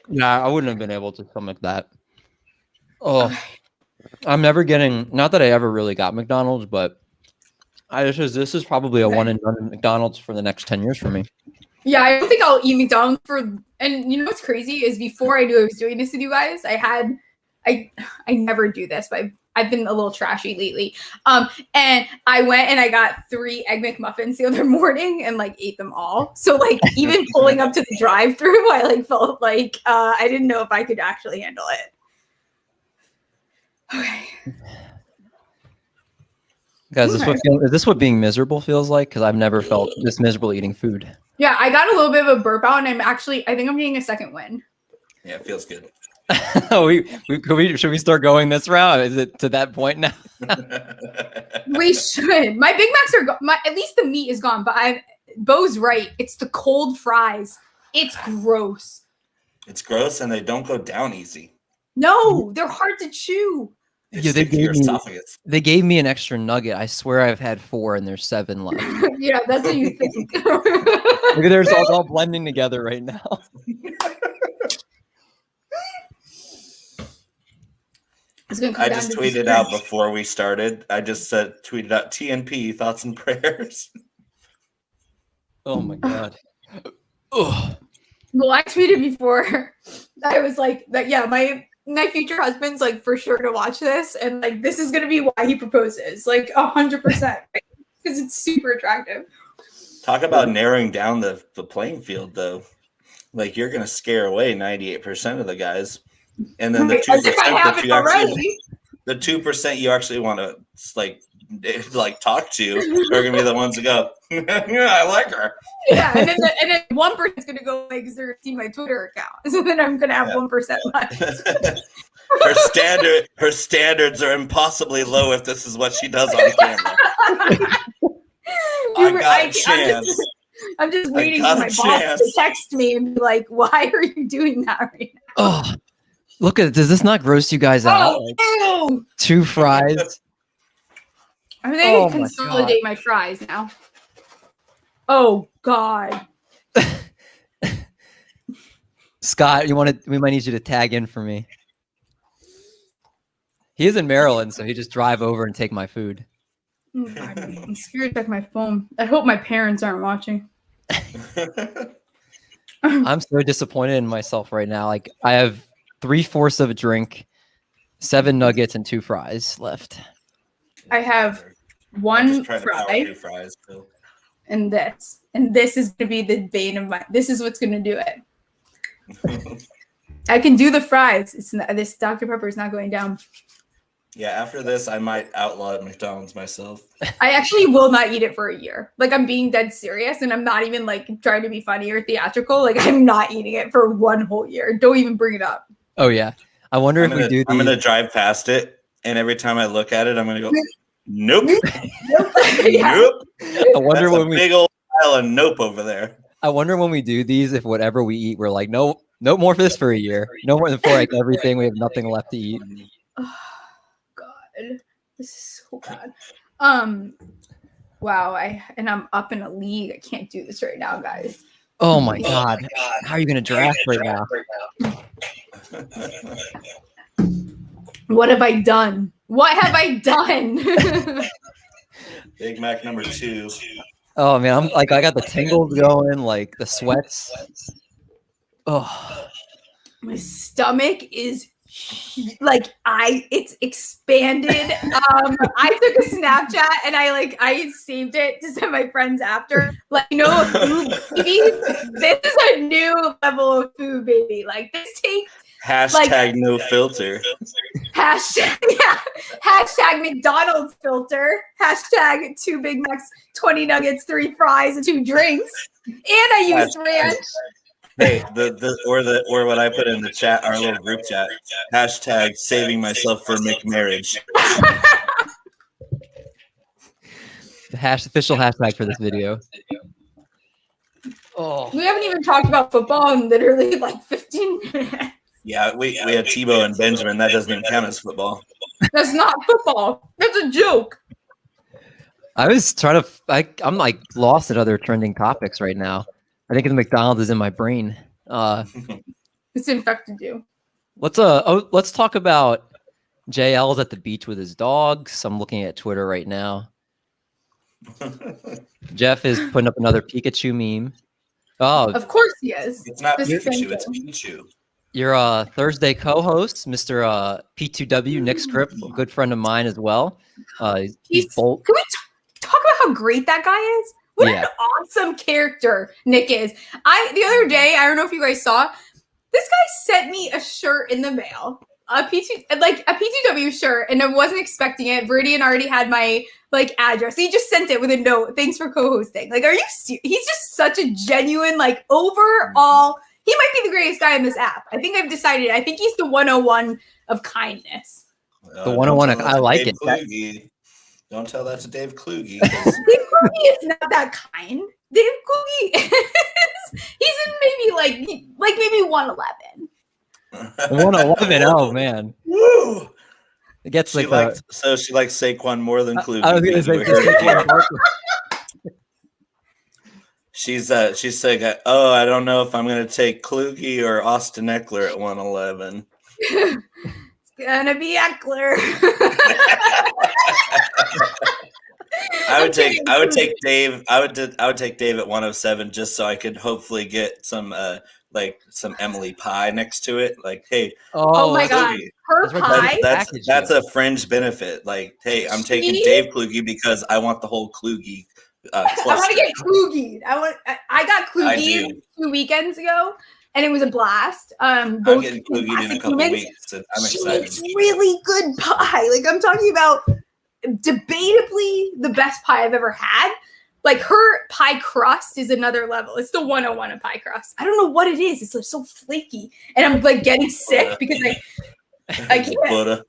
[SPEAKER 1] Nah, I wouldn't have been able to stomach that. Oh, I'm never getting. Not that I ever really got McDonald's, but this is probably a one and done McDonald's for the next 10 years for me.
[SPEAKER 4] Yeah, I don't think I'll eat McDonald's and you know what's crazy is before I knew I was doing this with you guys, I never do this, but I've been a little trashy lately. And I went and I got 3 Egg McMuffins the other morning and like ate them all. So like even pulling up to the drive-thru, I like felt like I didn't know if I could actually handle it. Okay.
[SPEAKER 1] Guys, is this what being miserable feels like? Because I've never felt this miserable eating food.
[SPEAKER 4] Yeah, I got a little bit of a burp out, and I think I'm getting a second win.
[SPEAKER 3] Yeah, it feels good.
[SPEAKER 1] Should we start going this route? Is it to that point now?
[SPEAKER 4] We should. My Big Macs are at least the meat is gone, but Bo's right. It's the cold fries. It's gross.
[SPEAKER 3] It's gross, and they don't go down easy.
[SPEAKER 4] No, they're hard to chew.
[SPEAKER 1] Yeah, they gave me an extra nugget. I swear I've had 4 and there's 7 left.
[SPEAKER 4] Yeah, that's what you think.
[SPEAKER 1] Look at theirs all blending together right now.
[SPEAKER 3] I just tweeted out before we started. I just tweeted out TNP, thoughts and prayers.
[SPEAKER 1] Oh my God. Ugh.
[SPEAKER 4] Well, I tweeted before. I was like, yeah, my future husband's like for sure to watch this, and like this is gonna be why he proposes, like 100%, because it's super attractive.
[SPEAKER 3] Talk about narrowing down the playing field, though. Like you're gonna scare away 98% of the guys, and then the 2% that you actually, the 2% you actually want to like talk to are gonna be the ones that go, yeah, I like her.
[SPEAKER 4] Yeah, and then 1% is gonna go like, they're see my Twitter account, so then I'm gonna have 1% left.
[SPEAKER 3] Her standards are impossibly low if this is what she does on camera.
[SPEAKER 4] I'm just waiting for my boss to text me and be like, "Why are you doing that right now?"
[SPEAKER 1] Oh, look at it. Does this not gross you guys out?
[SPEAKER 4] Ew.
[SPEAKER 1] 2 fries.
[SPEAKER 4] I'm going to consolidate my fries now. Oh God.
[SPEAKER 1] Scott, we might need you to tag in for me. He is in Maryland, so he just drive over and take my food.
[SPEAKER 4] I'm scared to check my phone. I hope my parents aren't watching.
[SPEAKER 1] I'm so disappointed in myself right now. Like I have 3/4 of a drink, 7 nuggets, and 2 fries left.
[SPEAKER 4] I have 1 fry and this is gonna be the bane of my. This is what's gonna do it. I can do the fries. This Dr. Pepper is not going down.
[SPEAKER 3] Yeah, after this, I might outlaw McDonald's myself.
[SPEAKER 4] I actually will not eat it for a year. Like I'm being dead serious, and I'm not even like trying to be funny or theatrical. Like I'm not eating it for 1 whole year. Don't even bring it up.
[SPEAKER 1] Oh yeah, I wonder if we do.
[SPEAKER 3] I'm gonna drive past it, and every time I look at it, I'm gonna go, nope, nope.
[SPEAKER 1] I wonder when
[SPEAKER 3] big old pile of nope over there.
[SPEAKER 1] I wonder when we do these, if whatever we eat, we're like, no more for this for a year. No more than for like everything. We have nothing left to eat.
[SPEAKER 4] Oh, God, this is so bad. Wow. I'm up in a league. I can't do this right now, guys.
[SPEAKER 1] Oh my God. How are you gonna draft right now?
[SPEAKER 4] What have I done? What have I done?
[SPEAKER 3] Big Mac number 2.
[SPEAKER 1] Oh man, I'm like I got the tingles going, like the sweats. Oh,
[SPEAKER 4] my stomach is like it's expanded. I took a Snapchat and I saved it to send my friends after. Like, you know, food baby. This is a new level of food baby. Like this takes
[SPEAKER 3] hashtag no filter.
[SPEAKER 4] Hashtag McDonald's filter. Hashtag 2 Big Macs, 20 nuggets, 3 fries, and 2 drinks. And I used ranch.
[SPEAKER 3] Hey, or what I put in the chat, our little group chat. Hashtag saving myself for McMarriage.
[SPEAKER 1] The official hashtag for this video. Oh,
[SPEAKER 4] We haven't even talked about football in literally like 15 minutes.
[SPEAKER 3] Yeah, we had Tebow and Benjamin. That doesn't even count as football.
[SPEAKER 4] That's not football. That's a joke.
[SPEAKER 1] I was trying to. I'm like lost at other trending topics right now. I think the McDonald's is in my brain.
[SPEAKER 4] It's infected you.
[SPEAKER 1] Let's talk about JL's at the beach with his dogs. I'm looking at Twitter right now. Jeff is putting up another Pikachu meme. Oh,
[SPEAKER 4] Of course he is.
[SPEAKER 3] It's not
[SPEAKER 4] This
[SPEAKER 3] Pikachu, it's
[SPEAKER 4] thing.
[SPEAKER 3] Pichu.
[SPEAKER 1] your Thursday co-host, Mr. P2W, Nick Script, a good friend of mine as well. He's bold.
[SPEAKER 4] Can we talk about how great that guy is? What an awesome character Nick is. The other day, I don't know if you guys saw, this guy sent me a shirt in the mail, a P2W shirt, and I wasn't expecting it. Viridian already had my address. He just sent it with a note. Thanks for co-hosting. Like, are you serious? He's just such a genuine, like, overall. He might be the greatest guy in this app. I think I've decided. I think he's the 101 of kindness.
[SPEAKER 1] The 101, I like it.
[SPEAKER 3] Kluge. Don't tell that to Dave Kluge.
[SPEAKER 4] Dave Kluge is not that kind. Dave Kluge is, he's in maybe maybe 111.
[SPEAKER 1] 111. Oh man.
[SPEAKER 3] Woo!
[SPEAKER 1] It gets
[SPEAKER 3] She likes Saquon more than Kluge.
[SPEAKER 1] I was gonna say
[SPEAKER 3] she's saying, "Oh, I don't know if I'm going to take Kluge or Austin Eckler at 111."
[SPEAKER 4] It's gonna be Eckler.
[SPEAKER 3] I would take Dave. I would take Dave at 107 just so I could hopefully get some Emily pie next to it. Like, hey,
[SPEAKER 4] oh my god, her pie.
[SPEAKER 3] That's a fringe benefit. Like, hey, I'm taking Dave Kluge because I want the whole Kluge.
[SPEAKER 4] I want to get Kluge. I got Kluge 2 weekends ago, and it was a blast.
[SPEAKER 3] I'm getting Kluge in a couple weeks. And I'm excited.
[SPEAKER 4] It's really good pie. Like, I'm talking about debatably the best pie I've ever had. Like, her pie crust is another level. It's the 101 of pie crust. I don't know what it is. It's like so flaky, and I'm like getting sick because I can't. I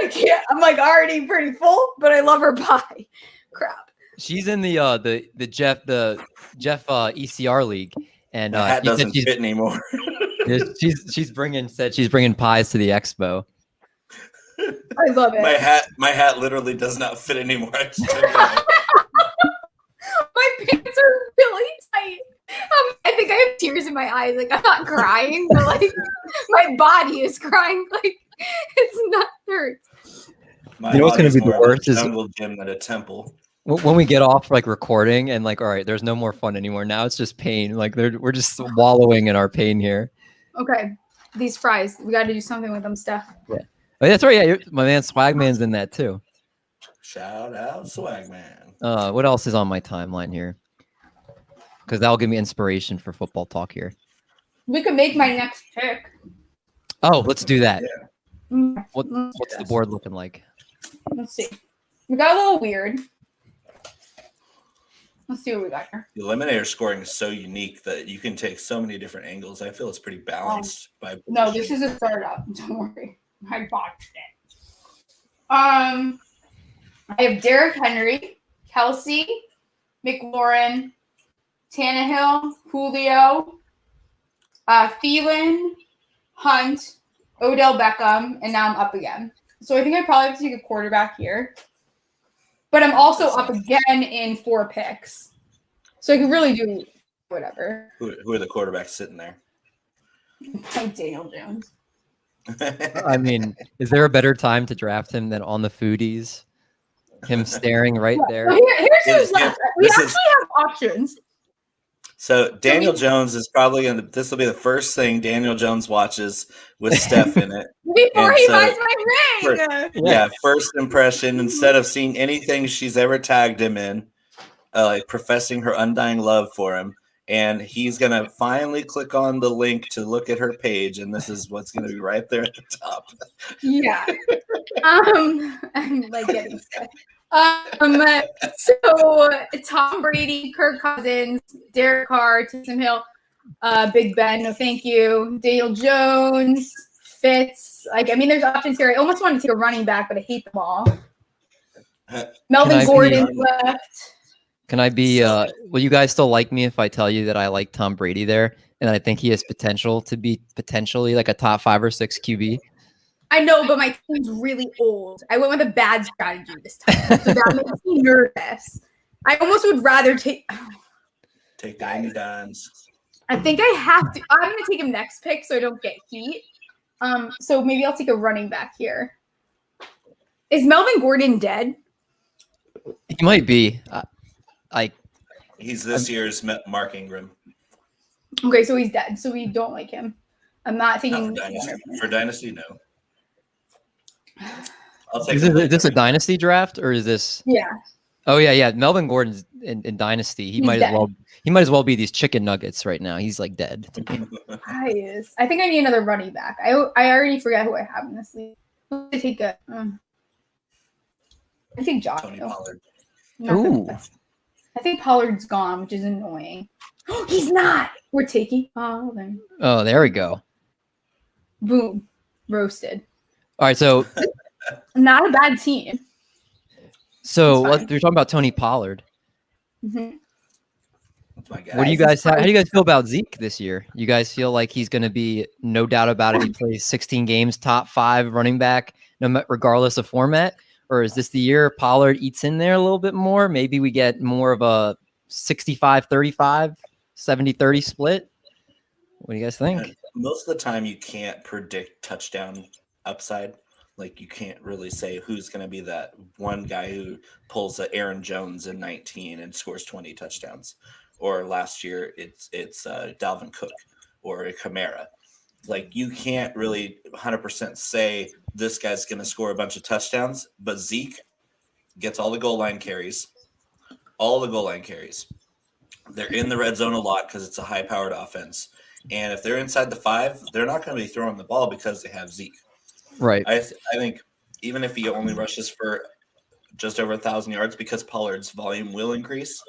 [SPEAKER 4] can't. I'm like already pretty full, but I love her pie. Crap.
[SPEAKER 1] She's in the Jeff ECR league, and
[SPEAKER 3] that doesn't fit anymore.
[SPEAKER 1] she's bringing pies to the expo.
[SPEAKER 4] I love it.
[SPEAKER 3] My hat literally does not fit anymore.
[SPEAKER 4] My pants are really tight. I think I have tears in my eyes. Like, I'm not crying, but like my body is crying. Like, it's not hurts.
[SPEAKER 1] You know what's going to be the worst is
[SPEAKER 3] jungle gym at a temple.
[SPEAKER 1] When we get off like recording and like, all right, there's no more fun anymore. Now it's just pain. Like we're just wallowing in our pain here.
[SPEAKER 4] Okay, these fries, we got to do something with them, Steph.
[SPEAKER 1] Yeah, oh, that's right. Yeah, my man Swagman's in that too.
[SPEAKER 3] Shout out Swagman.
[SPEAKER 1] What else is on my timeline here? Because that'll give me inspiration for football talk here.
[SPEAKER 4] We could make my next pick.
[SPEAKER 1] Oh, let's do that.
[SPEAKER 4] Yeah.
[SPEAKER 1] What's the board looking like?
[SPEAKER 4] Let's see. We got a little weird. Let's see what we got here.
[SPEAKER 3] The eliminator scoring is so unique that you can take so many different angles. I feel it's pretty balanced.
[SPEAKER 4] No, this is a startup. Don't worry. I botched it. I have Derrick Henry, Kelsey, McLaurin, Tannehill, Julio, Thielen, Hunt, Odell Beckham, and now I'm up again. So I think I probably have to take a quarterback here. But I'm also up again in 4 picks. So I can really do whatever.
[SPEAKER 3] Who are the quarterbacks sitting there?
[SPEAKER 4] Like Daniel Jones.
[SPEAKER 1] I mean, is there a better time to draft him than on the Foodies? Him staring right there.
[SPEAKER 4] Well, here's who's left. We actually have options.
[SPEAKER 3] So Daniel Jones is probably this will be the first thing Daniel Jones watches with Steph in it.
[SPEAKER 4] Before he buys my ring.
[SPEAKER 3] First impression, instead of seeing anything she's ever tagged him in, like professing her undying love for him. And he's going to finally click on the link to look at her page. And this is what's going to be right there at the top.
[SPEAKER 4] Yeah. I'm like getting sick. So Tom Brady, Kirk Cousins, Derek Carr, Taysom Hill, Big Ben, no thank you, Daniel Jones, Fitz. Like, I mean, there's options here. I almost want to take a running back, but I hate them all. Melvin Gordon left.
[SPEAKER 1] Can I be?
[SPEAKER 3] So-
[SPEAKER 1] Will you guys still like me if I tell you that I like Tom Brady there, and I think he has potential to be potentially like a top 5 or 6 QB?
[SPEAKER 4] I know, but my team's really old. I went with a bad strategy this time, so that makes me nervous. I almost would rather take.
[SPEAKER 3] Take the Andy Dons.
[SPEAKER 4] I think I have to. I'm gonna take him next pick so I don't get heat. So maybe I'll take a running back here. Is Melvin Gordon dead?
[SPEAKER 1] He might be.
[SPEAKER 3] He's this year's Mark Ingram.
[SPEAKER 4] Okay, so he's dead. So we don't like him. I'm not
[SPEAKER 3] Not
[SPEAKER 4] taking.
[SPEAKER 3] for Dynasty. For Dynasty, no. I'll take
[SPEAKER 1] Is this a dynasty draft or is this?
[SPEAKER 4] Yeah.
[SPEAKER 1] Oh yeah. Melvin Gordon's in dynasty. He
[SPEAKER 4] He's
[SPEAKER 1] might
[SPEAKER 4] dead.
[SPEAKER 1] as well be these chicken nuggets right now. He's like dead to me.
[SPEAKER 4] I think I need another running back. I already forgot who I have in this league. I take a. I think Josh.
[SPEAKER 3] Tony Pollard.
[SPEAKER 1] Ooh.
[SPEAKER 4] I think Pollard's gone, which is annoying. He's not. We're taking Pollard.
[SPEAKER 1] Oh, there we go.
[SPEAKER 4] Boom, roasted.
[SPEAKER 1] All right, so
[SPEAKER 4] Not a bad team.
[SPEAKER 1] you're
[SPEAKER 4] fine.
[SPEAKER 1] talking about Tony Pollard.
[SPEAKER 4] Mhm.
[SPEAKER 3] That's my guy.
[SPEAKER 1] What do you guys how do you guys feel about Zeke this year? You guys feel like he's going to be, no doubt about it, he plays 16 games, top 5 running back, regardless of format? Or is this the year Pollard eats in there a little bit more? Maybe we get more of a 65-35, 70-30 split? What do you guys think?
[SPEAKER 3] Most of the time, you can't predict touchdown upside. Like, you can't really say who's going to be that one guy who pulls a Aaron Jones in 19 and scores 20 touchdowns. Or last year, it's Dalvin Cook or a Kamara. Like, you can't really 100% say this guy's going to score a bunch of touchdowns, but Zeke gets all the goal line carries. They're in the red zone a lot because it's a high-powered offense. And if they're inside the 5, they're not going to be throwing the ball because they have Zeke.
[SPEAKER 1] Right.
[SPEAKER 3] I think even if he only rushes for just over 1,000 yards, because Pollard's volume will increase,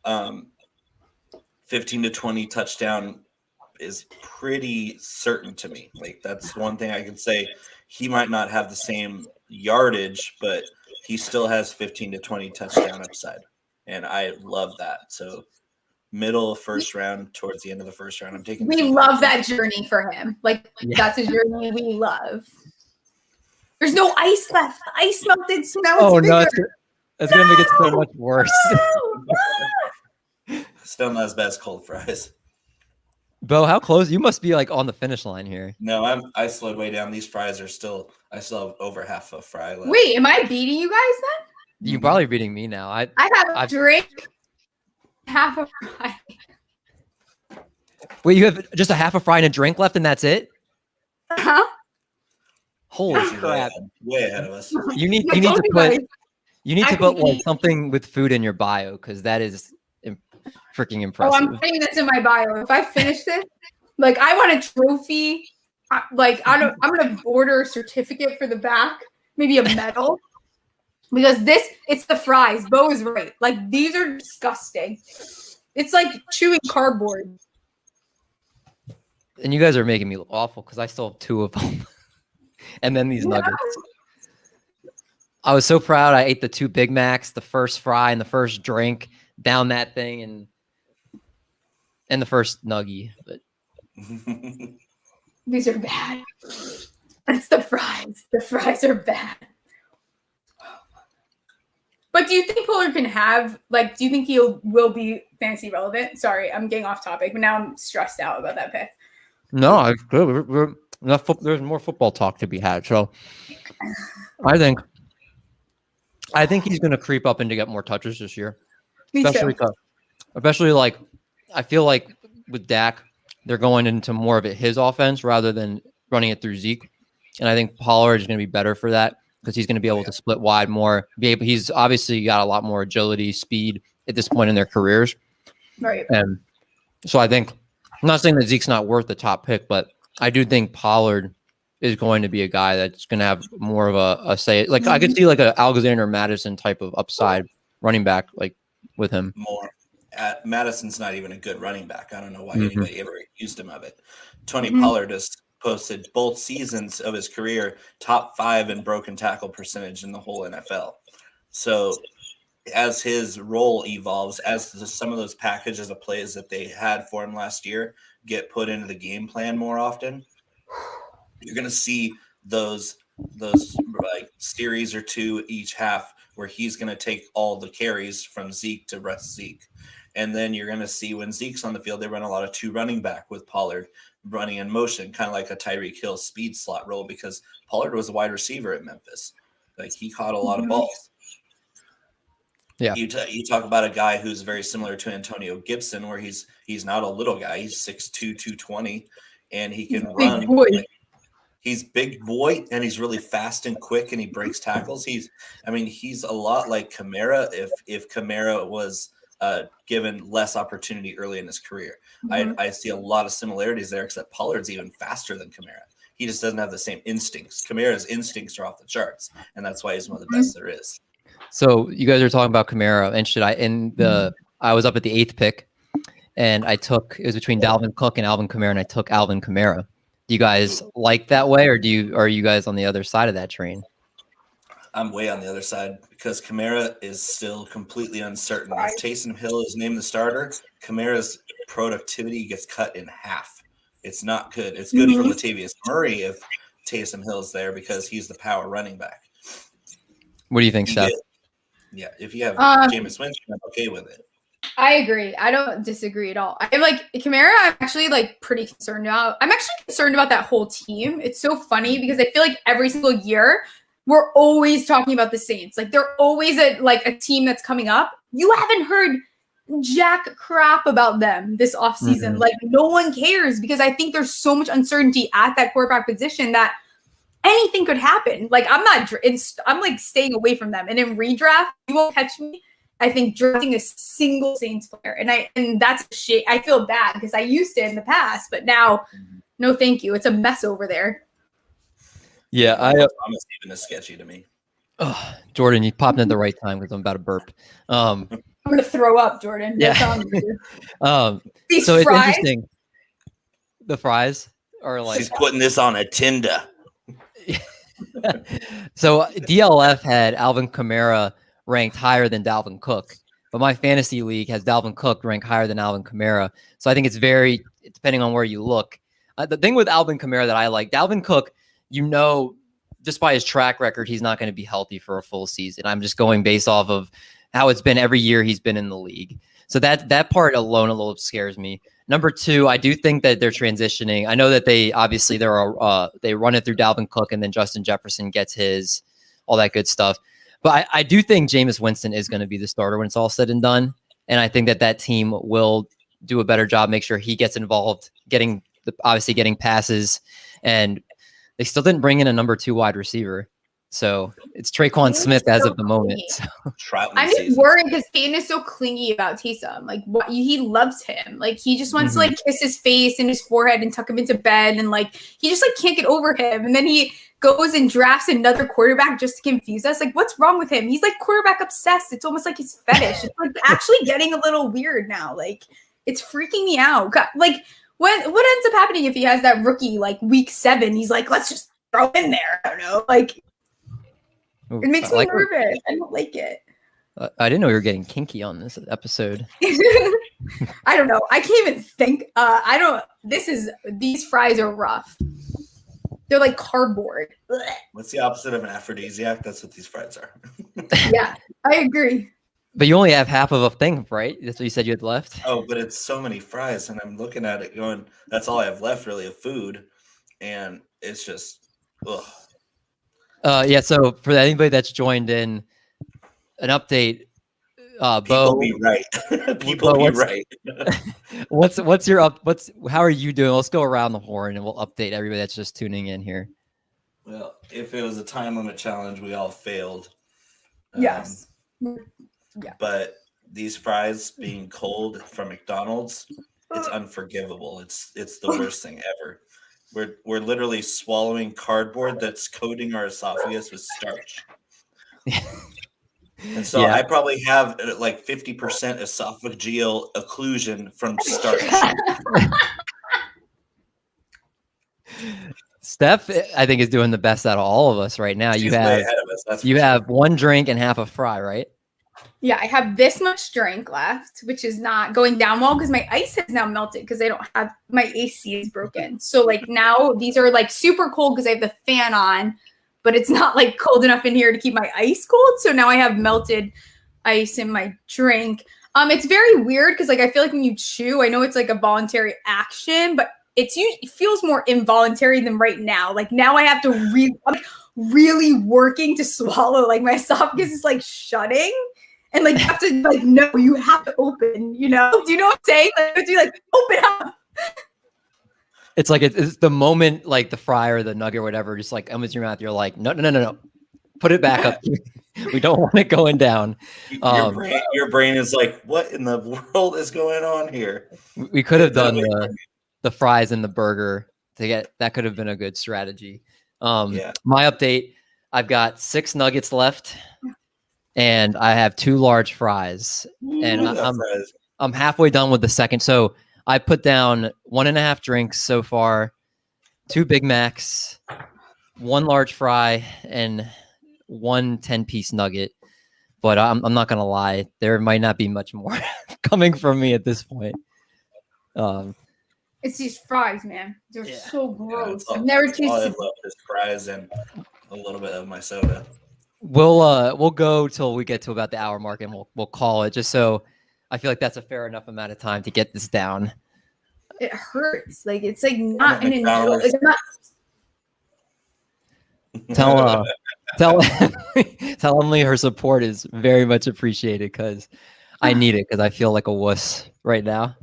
[SPEAKER 3] 15 to 20 touchdown is pretty certain to me. Like, that's one thing I can say. He might not have the same yardage, but he still has 15 to 20 touchdown upside. And I love that. So middle of first round, towards the end of the first round, I'm taking.
[SPEAKER 4] We love that journey for him. Like, that's a journey we love. There's no ice left. The ice melted, so now it's bigger.
[SPEAKER 1] No, it's going to make it so much worse.
[SPEAKER 3] Still not as bad as cold fries.
[SPEAKER 1] Bo, how close? You must be like on the finish line here.
[SPEAKER 3] No, I slowed way down. These fries are I still have over half a fry left.
[SPEAKER 4] Wait, am I beating you guys then?
[SPEAKER 1] You're probably beating me now.
[SPEAKER 4] I have a drink, half a fry.
[SPEAKER 1] Wait, you have just a half a fry and a drink left, and that's it?
[SPEAKER 4] Huh?
[SPEAKER 1] Holy
[SPEAKER 3] She's
[SPEAKER 1] crap!
[SPEAKER 3] way ahead of us.
[SPEAKER 1] You need
[SPEAKER 4] I
[SPEAKER 1] to
[SPEAKER 4] told you
[SPEAKER 1] put
[SPEAKER 4] guys. I
[SPEAKER 1] like
[SPEAKER 4] can eat.
[SPEAKER 1] something with food in your bio, because that is freaking
[SPEAKER 4] Oh,
[SPEAKER 1] impressive.
[SPEAKER 4] I'm putting this in my bio. If I finish this, like, I want a trophy. I'm gonna order a certificate for the back, maybe a medal, because it's the fries. Bo is right. Like, these are disgusting. It's like chewing cardboard.
[SPEAKER 1] And you guys are making me look awful because I still have 2 of them, and then these nuggets. I was so proud. I ate the 2 Big Macs, the first fry and the first drink, down that thing, and the first nuggie. But
[SPEAKER 4] These are bad. That's the fries. The fries are bad. But do you think Pollard can have, like, do you think will be fantasy relevant? Sorry, I'm getting off topic, but now I'm stressed out about that pick.
[SPEAKER 1] no, it's good. There's more football talk to be had. So I think he's going to creep up and to get more touches this year.
[SPEAKER 4] Me too.
[SPEAKER 1] Especially like, I feel like with Dak, they're going into more of his offense rather than running it through Zeke. And I think Pollard is going to be better for that because he's going to be able to split wide more. He's obviously got a lot more agility, speed at this point in their careers.
[SPEAKER 4] Right.
[SPEAKER 1] And so I think, I'm not saying that Zeke's not worth the top pick, but I do think Pollard is going to be a guy that's going to have more of a say. Like, I could see like a Alexander Madison type of upside running back, like with him.
[SPEAKER 3] More. Madison's not even a good running back. I don't know why anybody ever accused him of it. Tony Pollard has posted both seasons of his career top 5 in broken tackle percentage in the whole NFL. So as his role evolves, as some of those packages of plays that they had for him last year get put into the game plan more often, you're going to see those like series or two each half where he's going to take all the carries from Zeke to rest Zeke. And then you're going to see when Zeke's on the field, they run a lot of 2 running back with Pollard running in motion, kind of like a Tyreek Hill speed slot role, because Pollard was a wide receiver at Memphis. Like, he caught a lot of balls.
[SPEAKER 1] Yeah.
[SPEAKER 3] You talk about a guy who's very similar to Antonio Gibson, where he's not a little guy. He's 6'2", 220, and he can run. He's big boy, and he's really fast and quick, and he breaks tackles. He's a lot like Kamara if Kamara was given less opportunity early in his career. I see a lot of similarities there, except Pollard's even faster than Kamara. He just doesn't have the same instincts. Kamara's instincts are off the charts, and that's why he's one of the best there is.
[SPEAKER 1] So you guys are talking about Kamara, and I was up at the 8th pick, and it was between Dalvin Cook and Alvin Kamara, and I took Alvin Kamara. Do you guys like that way, or are you guys on the other side of that train?
[SPEAKER 3] I'm way on the other side because Kamara is still completely uncertain. If Taysom Hill is named the starter, Kamara's productivity gets cut in half. It's not good. It's good for Latavius Murray if Taysom Hill's there because he's the power running back.
[SPEAKER 1] What do you think, Steph?
[SPEAKER 3] Yeah, if you have Jameis Winston, I'm okay with it.
[SPEAKER 4] I agree. I don't disagree at all. I'm like Kamara. I'm actually like pretty concerned about. I'm actually concerned about that whole team. It's so funny because I feel like every single year we're always talking about the Saints. Like they're always a team that's coming up. You haven't heard jack crap about them this offseason. Like no one cares because I think there's so much uncertainty at that quarterback position that anything could happen. Like I'm like staying away from them. And in redraft, you won't catch me, I think, drafting a single Saints player. And that's a shit. I feel bad because I used to in the past, but now, no thank you. It's a mess over there.
[SPEAKER 1] Yeah,
[SPEAKER 3] Thomas even is sketchy to me.
[SPEAKER 1] Oh, Jordan, you popped in at the right time because I'm about to burp.
[SPEAKER 4] I'm gonna throw up, Jordan.
[SPEAKER 1] Yeah.
[SPEAKER 4] These
[SPEAKER 1] so
[SPEAKER 4] fries?
[SPEAKER 1] It's interesting. The fries are like
[SPEAKER 3] she's putting this on a Tinder.
[SPEAKER 1] So DLF had Alvin Kamara ranked higher than Dalvin Cook, but my fantasy league has Dalvin Cook ranked higher than Alvin Kamara. So I think it's very depending on where you look. The thing with Alvin Kamara that I like, Dalvin Cook, just by his track record, he's not going to be healthy for a full season. I'm just going based off of how it's been every year he's been in the league. So that part alone a little scares me. Number 2, I do think that they're transitioning. I know that they run it through Dalvin Cook and then Justin Jefferson gets his, all that good stuff. But I do think Jameis Winston is going to be the starter when it's all said and done. And I think that team will do a better job, make sure he gets involved, getting passes. And they still didn't bring in a number 2 wide receiver. So it's Traquan Smith as of the moment. So.
[SPEAKER 4] I'm just worried because Payton is so clingy about Taysom. Like he loves him. Like he just wants to like kiss his face and his forehead and tuck him into bed. And like he just like can't get over him. And then he goes and drafts another quarterback just to confuse us. Like what's wrong with him? He's like quarterback obsessed. It's almost like his fetish. It's like actually getting a little weird now. Like it's freaking me out. God, like what ends up happening if he has that rookie like week 7? He's like, let's just throw in there. I don't know. Like. It makes me nervous. I don't like it.
[SPEAKER 1] I didn't know we were getting kinky on this episode.
[SPEAKER 4] I don't know. I can't even think. These fries are rough. They're like cardboard.
[SPEAKER 3] What's the opposite of an aphrodisiac? That's what these fries are.
[SPEAKER 4] Yeah, I agree.
[SPEAKER 1] But you only have half of a thing, right? That's what you said you had left.
[SPEAKER 3] Oh, but it's so many fries, and I'm looking at it going, that's all I have left really of food. And it's just, ugh.
[SPEAKER 1] Yeah, so for anybody that's joined in, an update.
[SPEAKER 3] People be right. People be right.
[SPEAKER 1] How are you doing? Let's go around the horn and we'll update everybody that's just tuning in here.
[SPEAKER 3] Well, if it was a time limit challenge, we all failed.
[SPEAKER 4] Yes. Yeah.
[SPEAKER 3] But these fries being cold from McDonald's, it's unforgivable. It's the worst thing ever. We're literally swallowing cardboard that's coating our esophagus with starch. And so I probably have like 50% esophageal occlusion from starch.
[SPEAKER 1] Steph, I think, is doing the best out of all of us right now.
[SPEAKER 3] She's way ahead of us.
[SPEAKER 1] You have one drink and half a fry, right?
[SPEAKER 4] Yeah, I have this much drink left, which is not going down well because my ice has now melted because I don't have my AC is broken. So like now these are like super cold because I have the fan on, but it's not like cold enough in here to keep my ice cold. So now I have melted ice in my drink. It's very weird because like I feel like when you chew, I know it's like a voluntary action, but it feels more involuntary than right now. Like now I have to I'm really working to swallow. Like my esophagus is like shutting. And like you have to like no, you have to open, you know? Do you know what I'm saying? Like you have to like open up.
[SPEAKER 1] It's like it's the moment like the fry or the nugget or whatever just like opens your mouth, you're like, no. Put it back up. We don't want it going down.
[SPEAKER 3] Your brain is like, what in the world is going on here?
[SPEAKER 1] We could have done the fries and the burger to get that could have been a good strategy. My update, I've got 6 nuggets left. And I have 2 large fries, and I'm halfway done with the second. So I put down 1.5 drinks so far, 2 Big Macs, 1 large fry, and 1 10-piece nugget. But I'm not gonna lie, there might not be much more coming from me at this point.
[SPEAKER 4] It's these fries, man. They're so gross.
[SPEAKER 3] I've
[SPEAKER 4] never tasted.
[SPEAKER 3] All I love is fries and a little bit of my soda.
[SPEAKER 1] We'll go till we get to about the hour mark, and we'll call it, just so I feel like that's a fair enough amount of time to get this down.
[SPEAKER 4] It hurts. Like it's like not an enjoy. Like, not...
[SPEAKER 1] Tell Emily her support is very much appreciated because I need it because I feel like a wuss right now.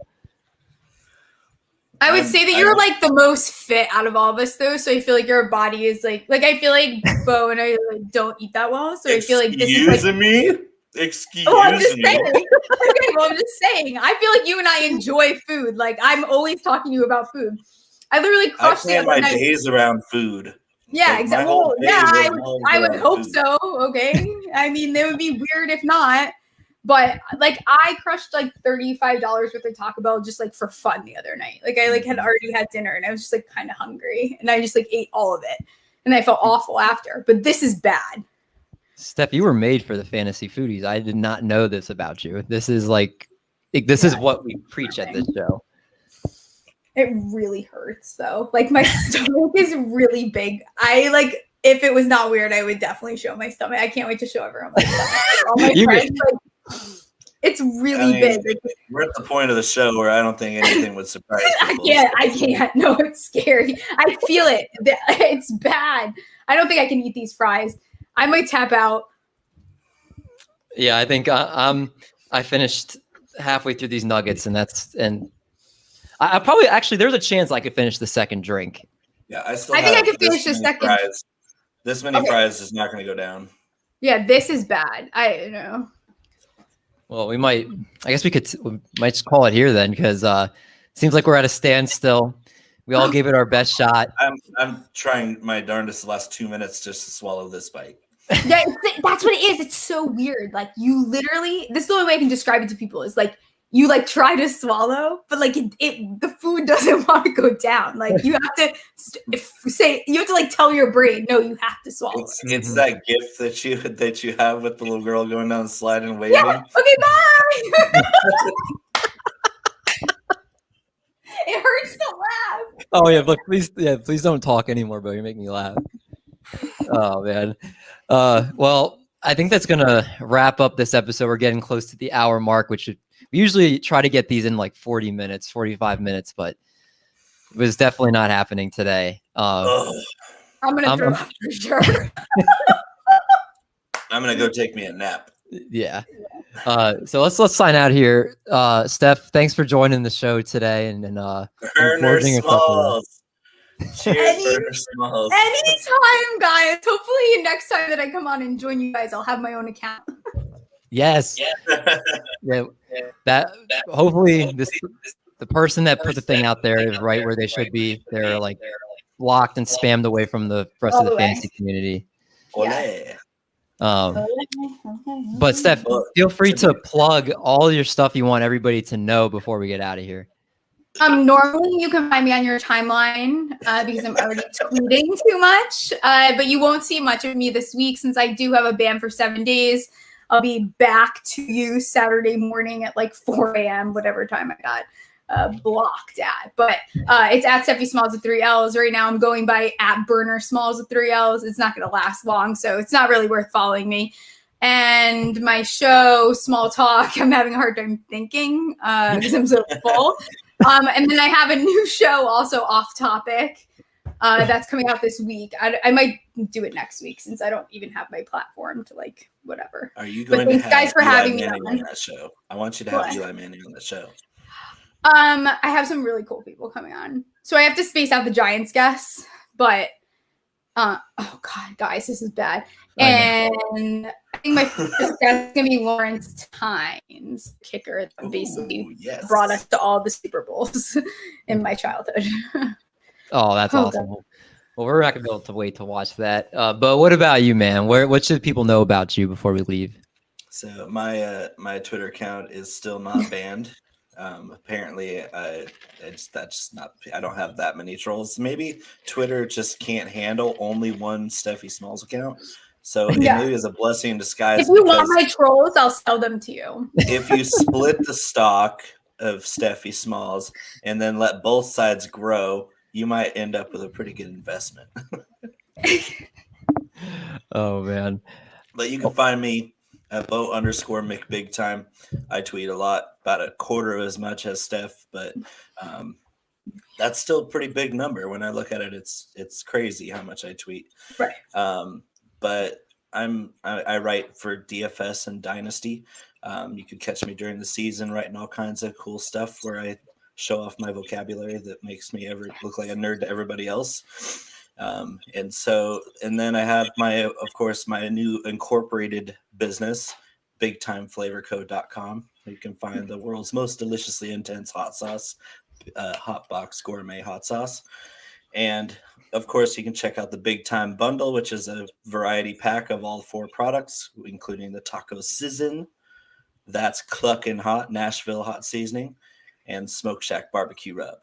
[SPEAKER 4] I would say that you're like the most fit out of all of us, though. So I feel like your body is like I feel like Bo and I like, don't eat that well. So I feel like this is like
[SPEAKER 3] Excuse
[SPEAKER 4] I'm just
[SPEAKER 3] me.
[SPEAKER 4] saying. Okay, well, I'm just saying. I feel like you and I enjoy food. Like I'm always talking to you about food. I literally crushed
[SPEAKER 3] I plan my days around food.
[SPEAKER 4] Yeah,
[SPEAKER 3] like
[SPEAKER 4] exactly. Well, yeah, I would hope food. So. Okay. I mean, it would be weird if not. But like I crushed like $35 worth of Taco Bell just like for fun the other night. Like I like had already had dinner and I was just like kind of hungry and I just like ate all of it and I felt awful after. But this is bad.
[SPEAKER 1] Steph, you were made for the Fantasy Foodies. I did not know this about you. This is like this is what we preach at this show.
[SPEAKER 4] It really hurts though. Like my stomach is really big. I like if it was not weird, I would definitely show my stomach. I can't wait to show everyone my stomach. All my friends, like, it's really big.
[SPEAKER 3] We're at the point of the show where I don't think anything would surprise people.
[SPEAKER 4] I can't. No, it's scary. I feel it. It's bad. I don't think I can eat these fries. I might tap out.
[SPEAKER 1] Yeah, I think I finished halfway through these nuggets, and I probably actually there's a chance I could finish the second drink.
[SPEAKER 3] Yeah, I think
[SPEAKER 4] I could finish the second.
[SPEAKER 3] Fries. This many fries is not going to go down.
[SPEAKER 4] Yeah, this is bad. I know.
[SPEAKER 1] Well, I guess we might just call it here then, because seems like we're at a standstill. We all gave it our best shot.
[SPEAKER 3] I'm trying my darndest the last 2 minutes just to swallow this bite.
[SPEAKER 4] Yeah, that's what it is. It's so weird. Like you literally, this is the only way I can describe it to people is like you like try to swallow, but like the food doesn't want to go down. Like you have to you have to like tell your brain, no, you have to swallow.
[SPEAKER 3] It's that gift that you have with the little girl going down the slide and waving.
[SPEAKER 4] Yeah. Okay, bye. It hurts to laugh.
[SPEAKER 1] Oh yeah, but please don't talk anymore, bro. You're making me laugh. Oh man. Well, I think that's gonna wrap up this episode. We're getting close to the hour mark, which we usually try to get these in like 40 minutes, 45 minutes, but it was definitely not happening today.
[SPEAKER 4] I'm gonna throw up for sure.
[SPEAKER 3] I'm gonna go take me a nap.
[SPEAKER 1] Yeah. So let's sign out here. Steph, thanks for joining the show today and
[SPEAKER 3] Turner Smalls. Cheers, Turner Smalls.
[SPEAKER 4] Anytime, guys. Hopefully next time that I come on and join you guys, I'll have my own account.
[SPEAKER 1] Yes. Yeah. That hopefully the person that put the thing out there is right where they should be. They're like blocked and spammed away from the rest of the fantasy community.
[SPEAKER 4] Yeah.
[SPEAKER 1] But Steph, feel free to plug all your stuff you want everybody to know before we get out of here.
[SPEAKER 4] Normally you can find me on your timeline because I'm already tweeting too much, but you won't see much of me this week since I do have a ban for 7 days. I'll be back to you Saturday morning at like 4 a.m., whatever time I got blocked at. But it's at Steffi Smalls with 3 L's. Right now I'm going by at Burner Smalls with 3 L's. It's not going to last long, so it's not really worth following me. And my show, Small Talk, I'm having a hard time thinking because I'm so full. And then I have a new show, also Off Topic, that's coming out this week. I might do it next week since I don't even have my platform to like whatever.
[SPEAKER 3] Are you going to have
[SPEAKER 4] guys for
[SPEAKER 3] Eli
[SPEAKER 4] having
[SPEAKER 3] Manning
[SPEAKER 4] me
[SPEAKER 3] on that show? I want you to have Eli Manning on the show.
[SPEAKER 4] I have some really cool people coming on. So I have to space out the Giants guests, but oh god, guys, this is bad. And I think my first guest is gonna be Lawrence Tynes, kicker that basically brought us to all the Super Bowls in my childhood.
[SPEAKER 1] Oh, that's awesome. God. Well, we're not gonna be able to wait to watch that. But what about you, man? What should people know about you before we leave?
[SPEAKER 3] So my Twitter account is still not banned. Apparently, I don't have that many trolls. Maybe Twitter just can't handle only one Steffi Smalls account. So it maybe is a blessing in disguise.
[SPEAKER 4] If you want my trolls, I'll sell them to you.
[SPEAKER 3] If you split the stock of Steffi Smalls and then let both sides grow, you might end up with a pretty good investment.
[SPEAKER 1] Oh man!
[SPEAKER 3] But you can find me at Bo_McBigTime. I tweet a lot, about a quarter as much as Steph, but that's still a pretty big number. When I look at it, it's crazy how much I tweet.
[SPEAKER 4] Right.
[SPEAKER 3] But I write for DFS and Dynasty. You could catch me during the season writing all kinds of cool stuff where I show off my vocabulary that makes me look like a nerd to everybody else. And then I have my new incorporated business, BigTimeFlavorCo.com. You can find the world's most deliciously intense hot sauce, hot box gourmet hot sauce. And of course, you can check out the Big Time Bundle, which is a variety pack of all 4 products, including the Taco Sizzin, that's Cluckin' Hot Nashville hot seasoning, and Smoke Shack barbecue rub.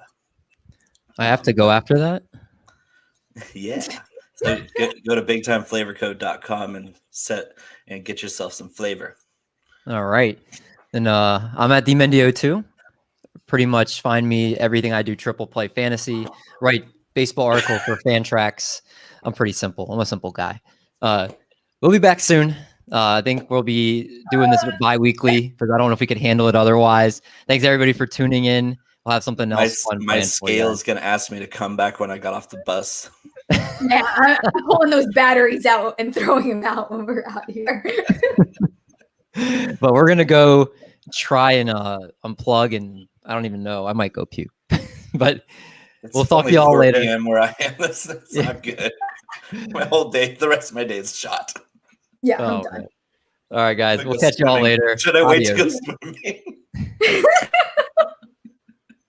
[SPEAKER 1] I have to go after that?
[SPEAKER 3] Yeah. So go to BigTimeFlavorCo.com and get yourself some flavor.
[SPEAKER 1] All right. And I'm at DMendio too. Pretty much find me everything I do triple play fantasy, write baseball article for Fantrax. I'm pretty simple. I'm a simple guy. We'll be back soon. I think we'll be doing this bi-weekly because I don't know if we could handle it otherwise. Thanks everybody for tuning in. We'll have something else fun.
[SPEAKER 3] My scale is going to ask me to come back when I got off the bus.
[SPEAKER 4] Yeah, I'm pulling those batteries out and throwing them out when we're out here.
[SPEAKER 1] But we're going to go try and unplug, and I don't even know. I might go puke. But we'll talk to y'all later.
[SPEAKER 3] Where I am. That's not good. My whole day, the rest of my day is shot.
[SPEAKER 4] Yeah, I'm done.
[SPEAKER 1] Man. All right, guys. We'll catch you all later.
[SPEAKER 3] Should I wait to go swimming?